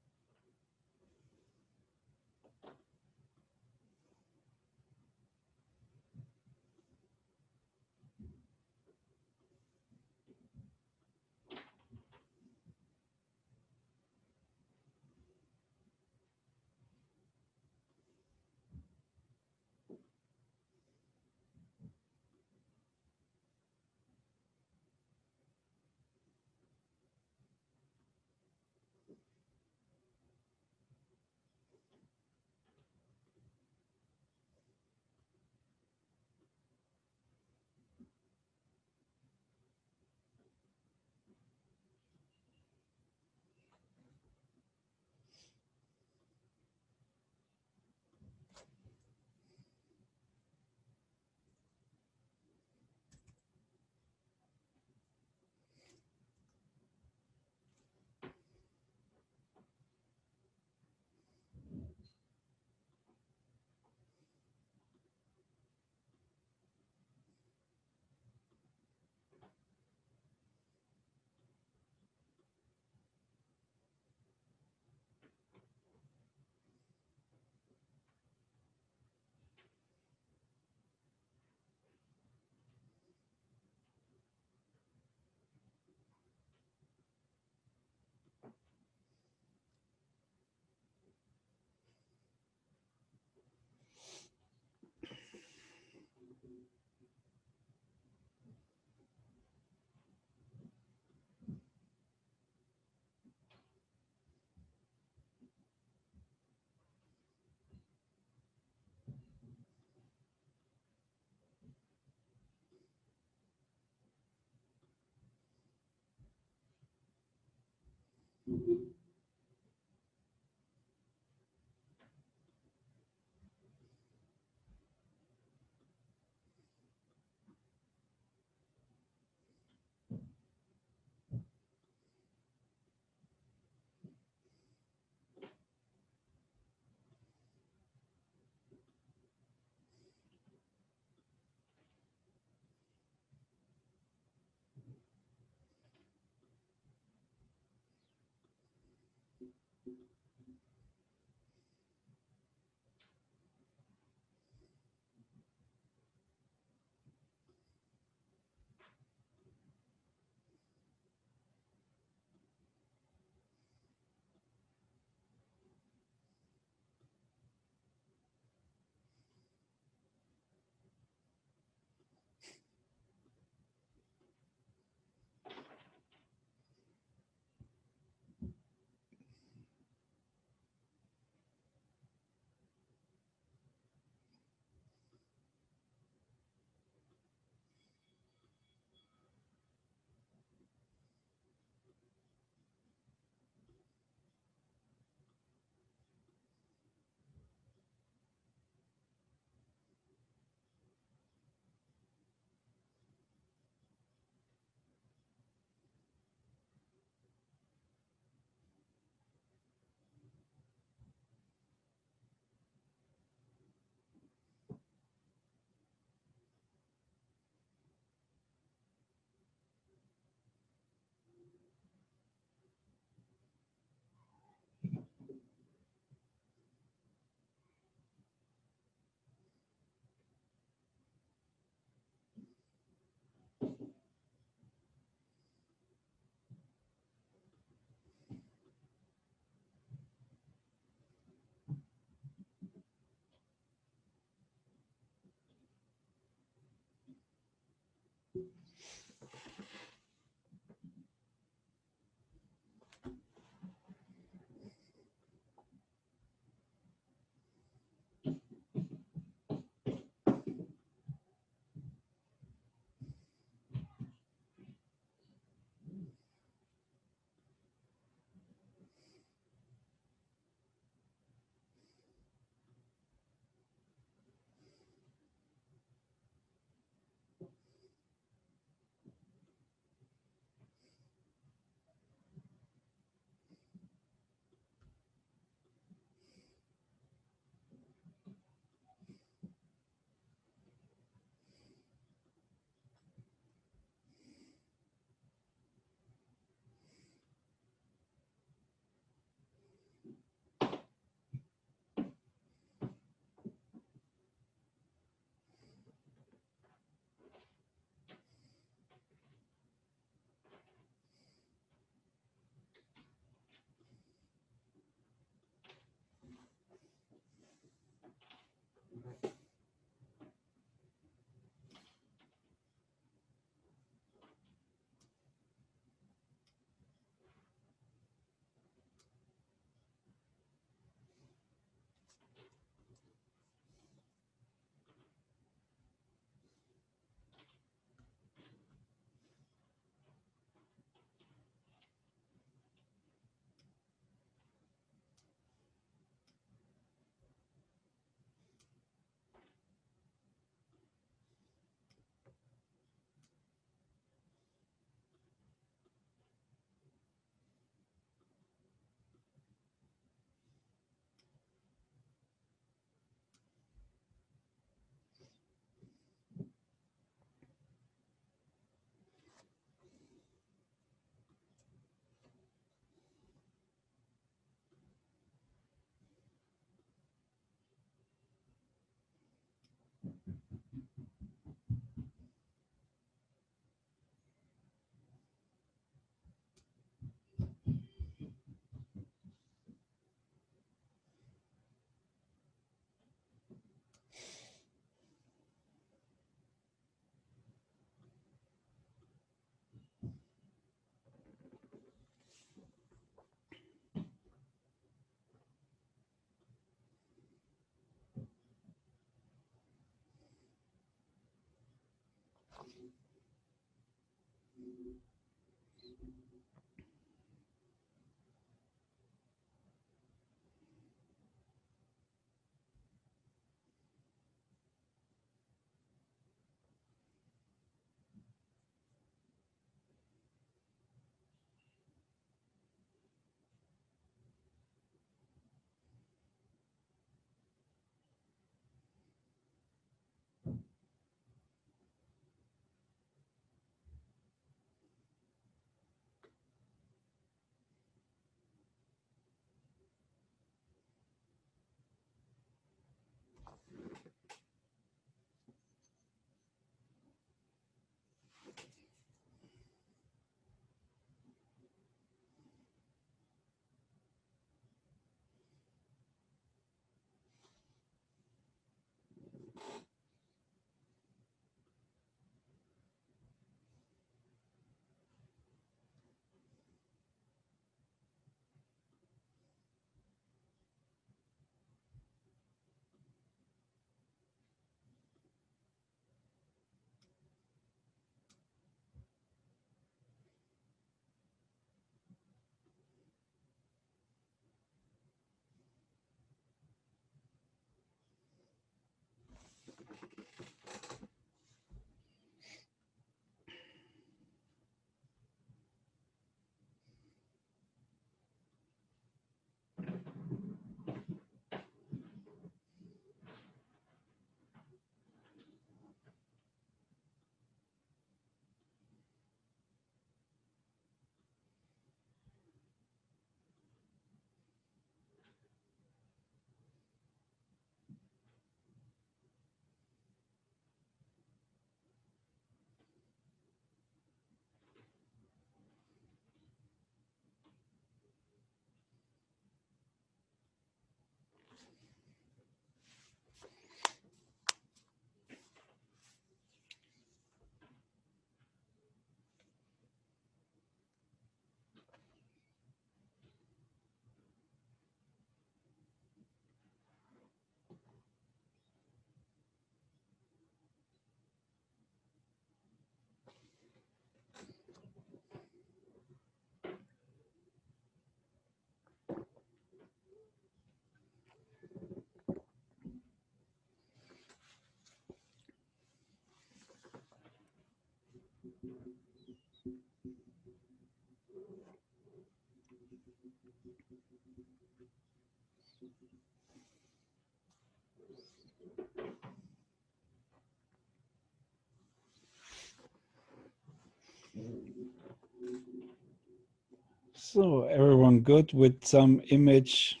[SPEAKER 1] So everyone good with some image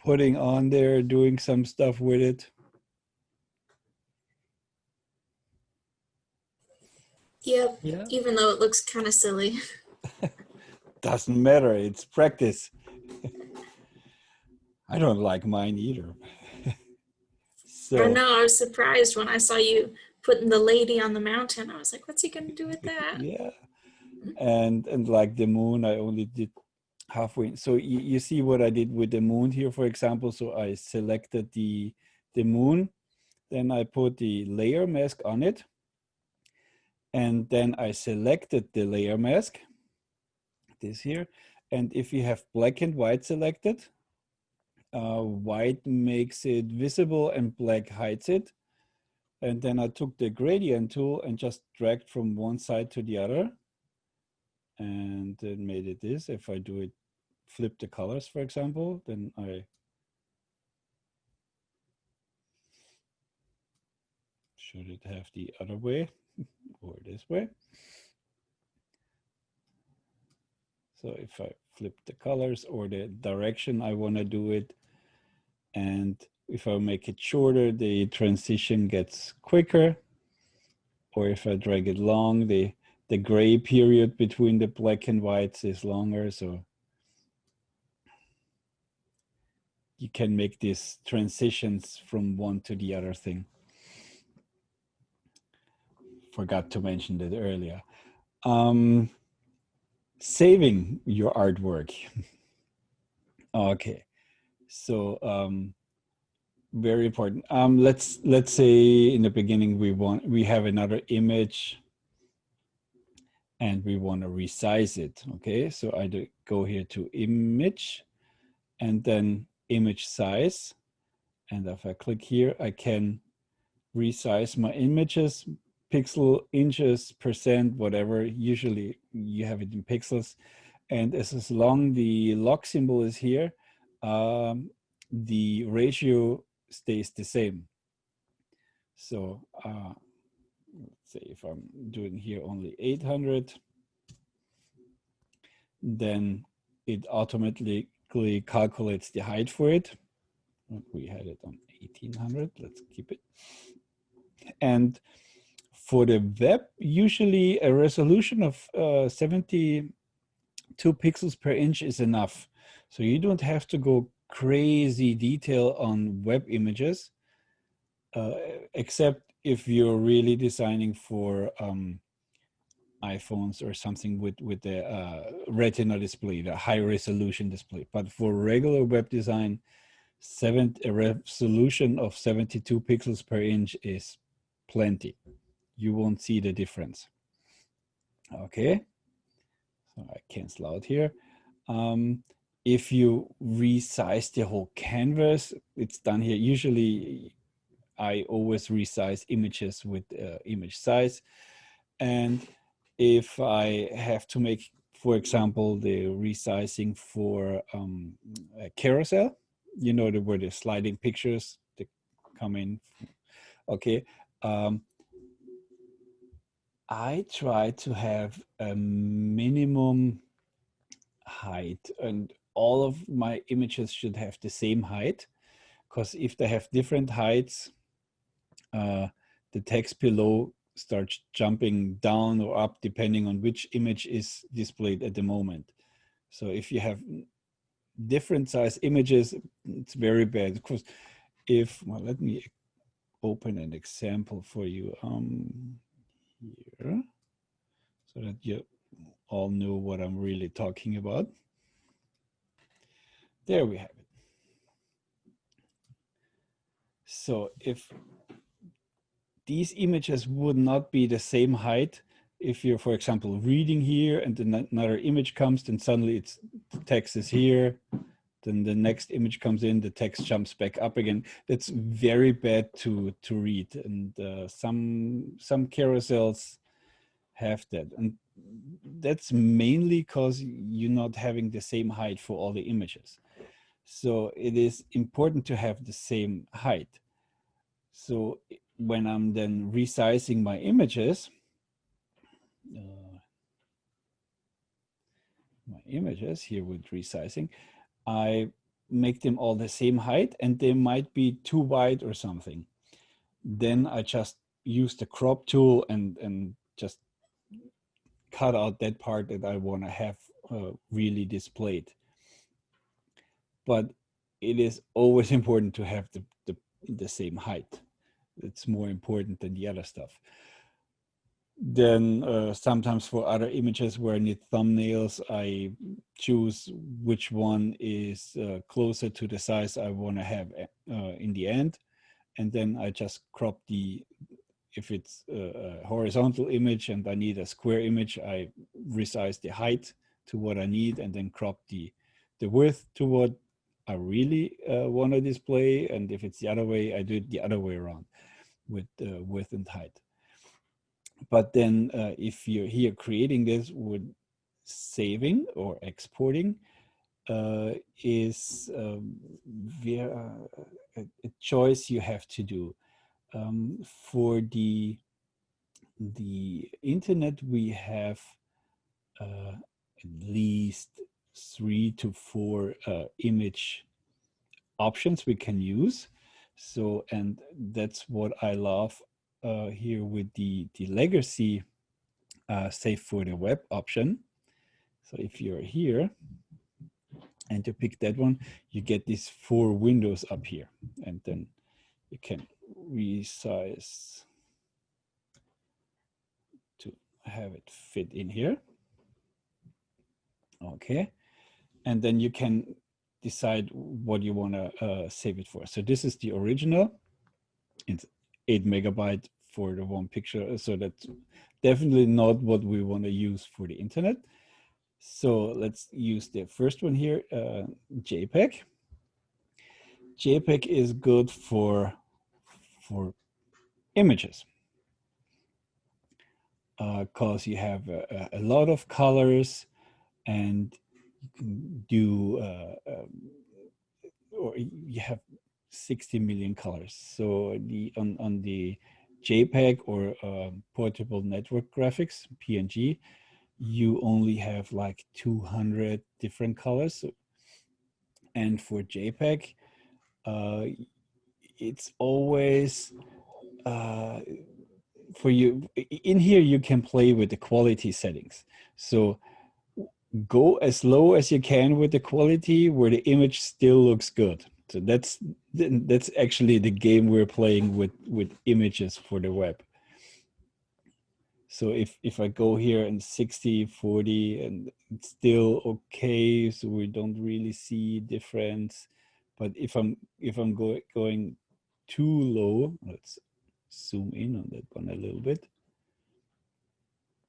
[SPEAKER 1] putting on there, doing some stuff with it?
[SPEAKER 2] Yep.
[SPEAKER 4] Yeah.
[SPEAKER 2] Even though it looks kind of silly.
[SPEAKER 1] Doesn't matter, it's practice. I don't like mine either.
[SPEAKER 2] I know, I was surprised when I saw you putting the lady on the mountain. I was like, what's he gonna do with that?
[SPEAKER 1] Yeah, and like the moon, I only did halfway. So you see what I did with the moon here, for example. So I selected the moon, then I put the layer mask on it, and then I selected the layer mask, this here. And if you have black and white selected, white makes it visible and black hides it. And then I took the gradient tool and just dragged from one side to the other and then made it this. If I do it, flip the colors, for example, then I should it have the other way or this way. So if I flip the colors or the direction I want to do it, and if I make it shorter, the transition gets quicker. Or if I drag it long, the gray period between the black and whites is longer. So you can make these transitions from one to the other thing. Forgot to mention that earlier. Saving your artwork. Okay, so very important. Let's say in the beginning we have another image and we want to resize it. Okay, so I go here to image and then image size, and if I click here, I can resize my images, pixel, inches, percent, whatever. Usually you have it in pixels, and as long the log symbol is here, the ratio stays the same. So let's say if I'm doing here only 800, then it automatically calculates the height for it. We had it on 1800, let's keep it. And for the web, usually a resolution of 72 pixels per inch is enough. So you don't have to go crazy detail on web images, except if you're really designing for iPhones or something with the retina display, the high resolution display. But for regular web design, a resolution of 72 pixels per inch is plenty. You won't see the difference. Okay, so I cancel out here. If you resize the whole canvas, it's done here. Usually I always resize images with image size. And if I have to make, for example, the resizing for a carousel, you know, where the sliding pictures that come in. Okay. I try to have a minimum height, and all of my images should have the same height, because if they have different heights, the text below starts jumping down or up depending on which image is displayed at the moment. So if you have different size images, it's very bad. Because well, let me open an example for you here, so that you all know what I'm really talking about. There we have it. So if these images would not be the same height, if you're, for example, reading here and then another image comes, then suddenly the text is here, then the next image comes in, the text jumps back up again. That's very bad to read, and some carousels have that, and that's mainly because you're not having the same height for all the images. So it is important to have the same height. So when I'm then resizing my images, my images here with resizing, I make them all the same height and they might be too wide or something. Then I just use the crop tool and just cut out that part that I want to have really displayed. But it is always important to have the same height. It's more important than the other stuff. Then sometimes for other images where I need thumbnails, I choose which one is closer to the size I want to have in the end. And then I just crop if it's a horizontal image and I need a square image, I resize the height to what I need and then crop the width to what I really want to display. And if it's the other way, I do it the other way around with width and height. But then if you're here creating this with saving or exporting is a choice you have to do. For the internet, we have at least 3 to 4 image options we can use. So, and that's what I love here with the legacy save for the web option. So if you're here and you pick that one, you get these 4 windows up here, and then you can resize to have it fit in here. Okay, and then you can decide what you want to save it for. So this is the original. It's 8 megabyte for the one picture. So that's definitely not what we want to use for the internet. So let's use the first one here, JPEG. JPEG is good for images because you have a lot of colors and you can do, or you have 60 million colors. So on the JPEG or portable network graphics, PNG, you only have like 200 different colors. And for JPEG, it's always for you in here, you can play with the quality settings. So go as low as you can with the quality where the image still looks good. So that's actually the game we're playing with images for the web. So if I go here and 60, 40, and it's still okay, so we don't really see difference. But if I'm going too low, let's zoom in on that one a little bit.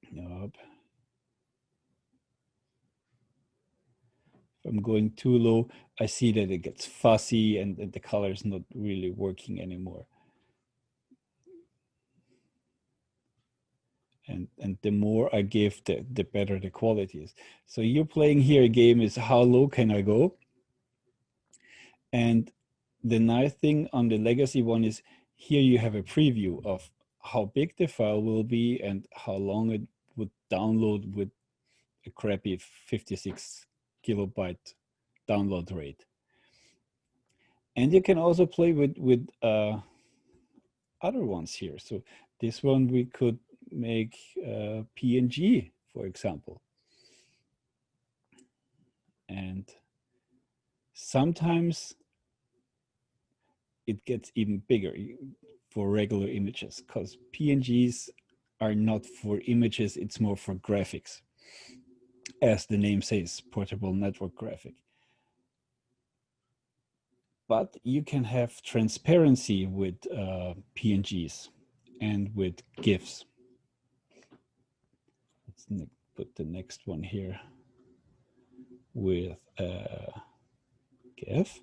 [SPEAKER 1] Nope. If I'm going too low, I see that it gets fuzzy and the color is not really working anymore. And the more I give, the better the quality is. So you're playing here a game is how low can I go? And the nice thing on the legacy one is here you have a preview of how big the file will be and how long it would download with a crappy 56 kilobyte download rate. And you can also play with other ones here. So this one we could make PNG, for example. And sometimes it gets even bigger for regular images because PNGs are not for images, it's more for graphics. As the name says, portable network graphic. But you can have transparency with PNGs and with GIFs. Let's put the next one here with GIF.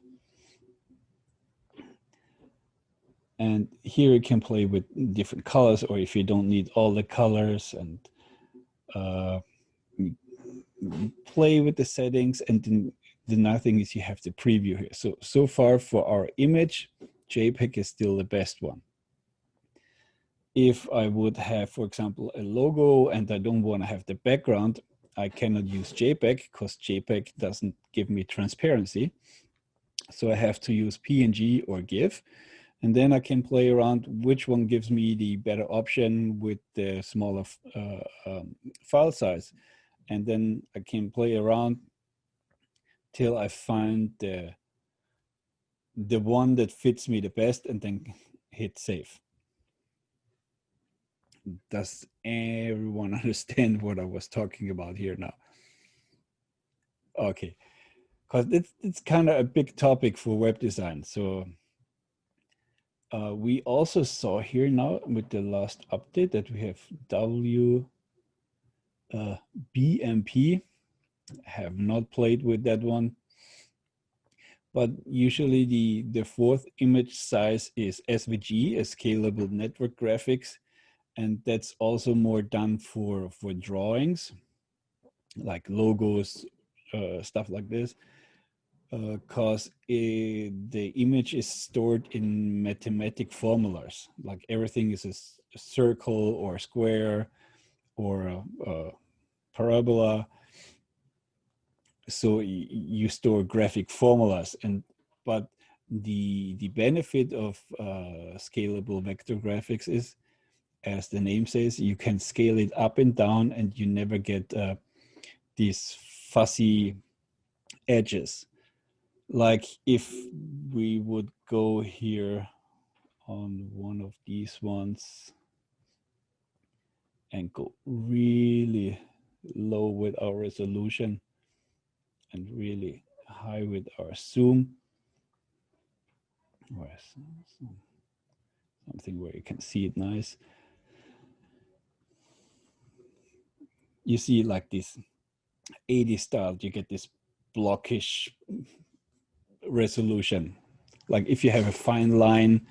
[SPEAKER 1] And here you can play with different colors, or if you don't need all the colors, and play with the settings. And then the nice thing is you have the preview here. So far for our image, JPEG is still the best one. If I would have, for example, a logo and I don't want to have the background, I cannot use JPEG because JPEG doesn't give me transparency. So I have to use PNG or GIF. And then I can play around which one gives me the better option with the smaller file size. And then I can play around till I find the one that fits me the best and then hit save. Does everyone understand what I was talking about here now? Okay, because it's kind of a big topic for web design. So we also saw here now with the last update that we have BMP. Have not played with that one, but usually the fourth image size is SVG, a scalable network graphics, and that's also more done for drawings, like logos, stuff like this. Because the image is stored in mathematic formulas, like everything is a circle or a square or a parabola. So you store graphic formulas, but the benefit of scalable vector graphics is, as the name says, you can scale it up and down, and you never get these fuzzy edges. Like if we would go here on one of these ones and go really low with our resolution and really high with our zoom, or something where you can see it nice. You see like this 80s style, you get this blockish resolution. Like if you have a fine line,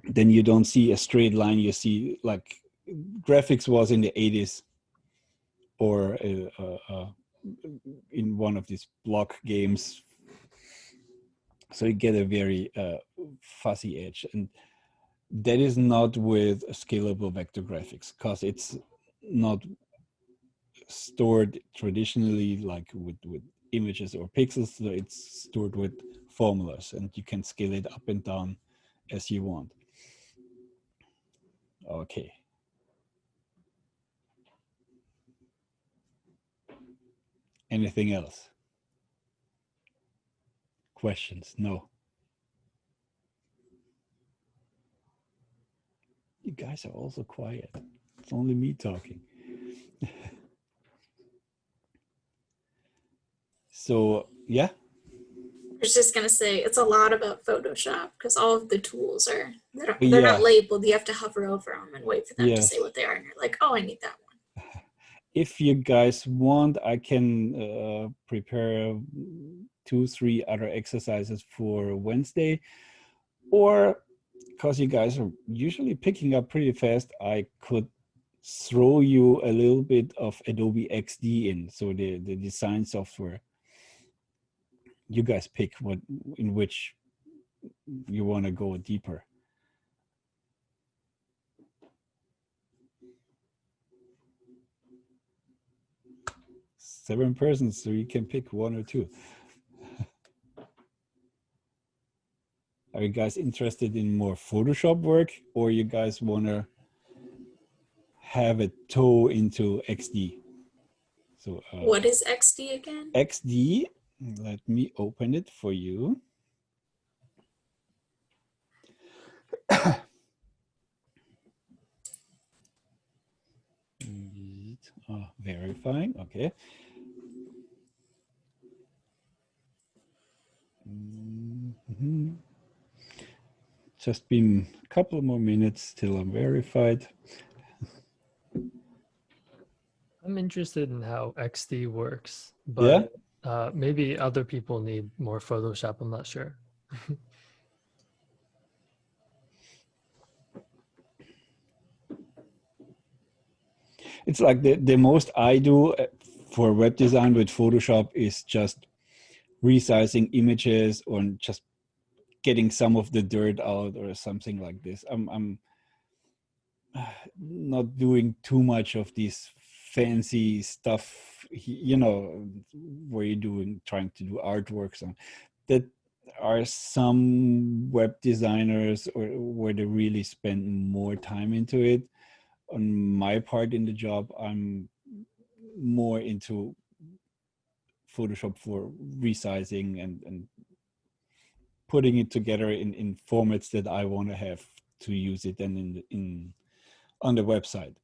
[SPEAKER 1] then you don't see a straight line. You see like graphics was in the 80s or in one of these block games. So you get a very fuzzy edge. And that is not with scalable vector graphics, because it's not stored traditionally like with images or pixels. So it's stored with formulas, and you can scale it up and down as you want. Okay. Anything else? Questions? No. You guys are also quiet. It's only me talking. So, yeah.
[SPEAKER 2] I was just gonna say it's a lot about Photoshop because all of the tools they're not labeled. You have to hover over them and wait for them to say what they are, and you're like, oh, I need that one.
[SPEAKER 1] If you guys want, I can prepare 2-3 other exercises for Wednesday, or because you guys are usually picking up pretty fast, I could throw you a little bit of Adobe XD in, so the design software. You guys pick in which you want to go deeper. Seven persons, so you can pick one or two. Are you guys interested in more Photoshop work, or you guys want to have a toe into XD? So
[SPEAKER 2] what is XD again?
[SPEAKER 1] XD, let me open it for you. Verifying, okay. Just been a couple more minutes till I'm verified.
[SPEAKER 4] I'm interested in how XD works, but
[SPEAKER 1] yeah?
[SPEAKER 4] Maybe other people need more Photoshop. I'm not sure.
[SPEAKER 1] It's like the most I do for web design with Photoshop is just resizing images or just getting some of the dirt out or something like this. I'm not doing too much of this fancy stuff you know, where you're trying to do artworks on, that are some web designers or where they really spend more time into it. On my part in the job, I'm more into Photoshop for resizing and putting it together in formats that I want to have to use it then in on the website.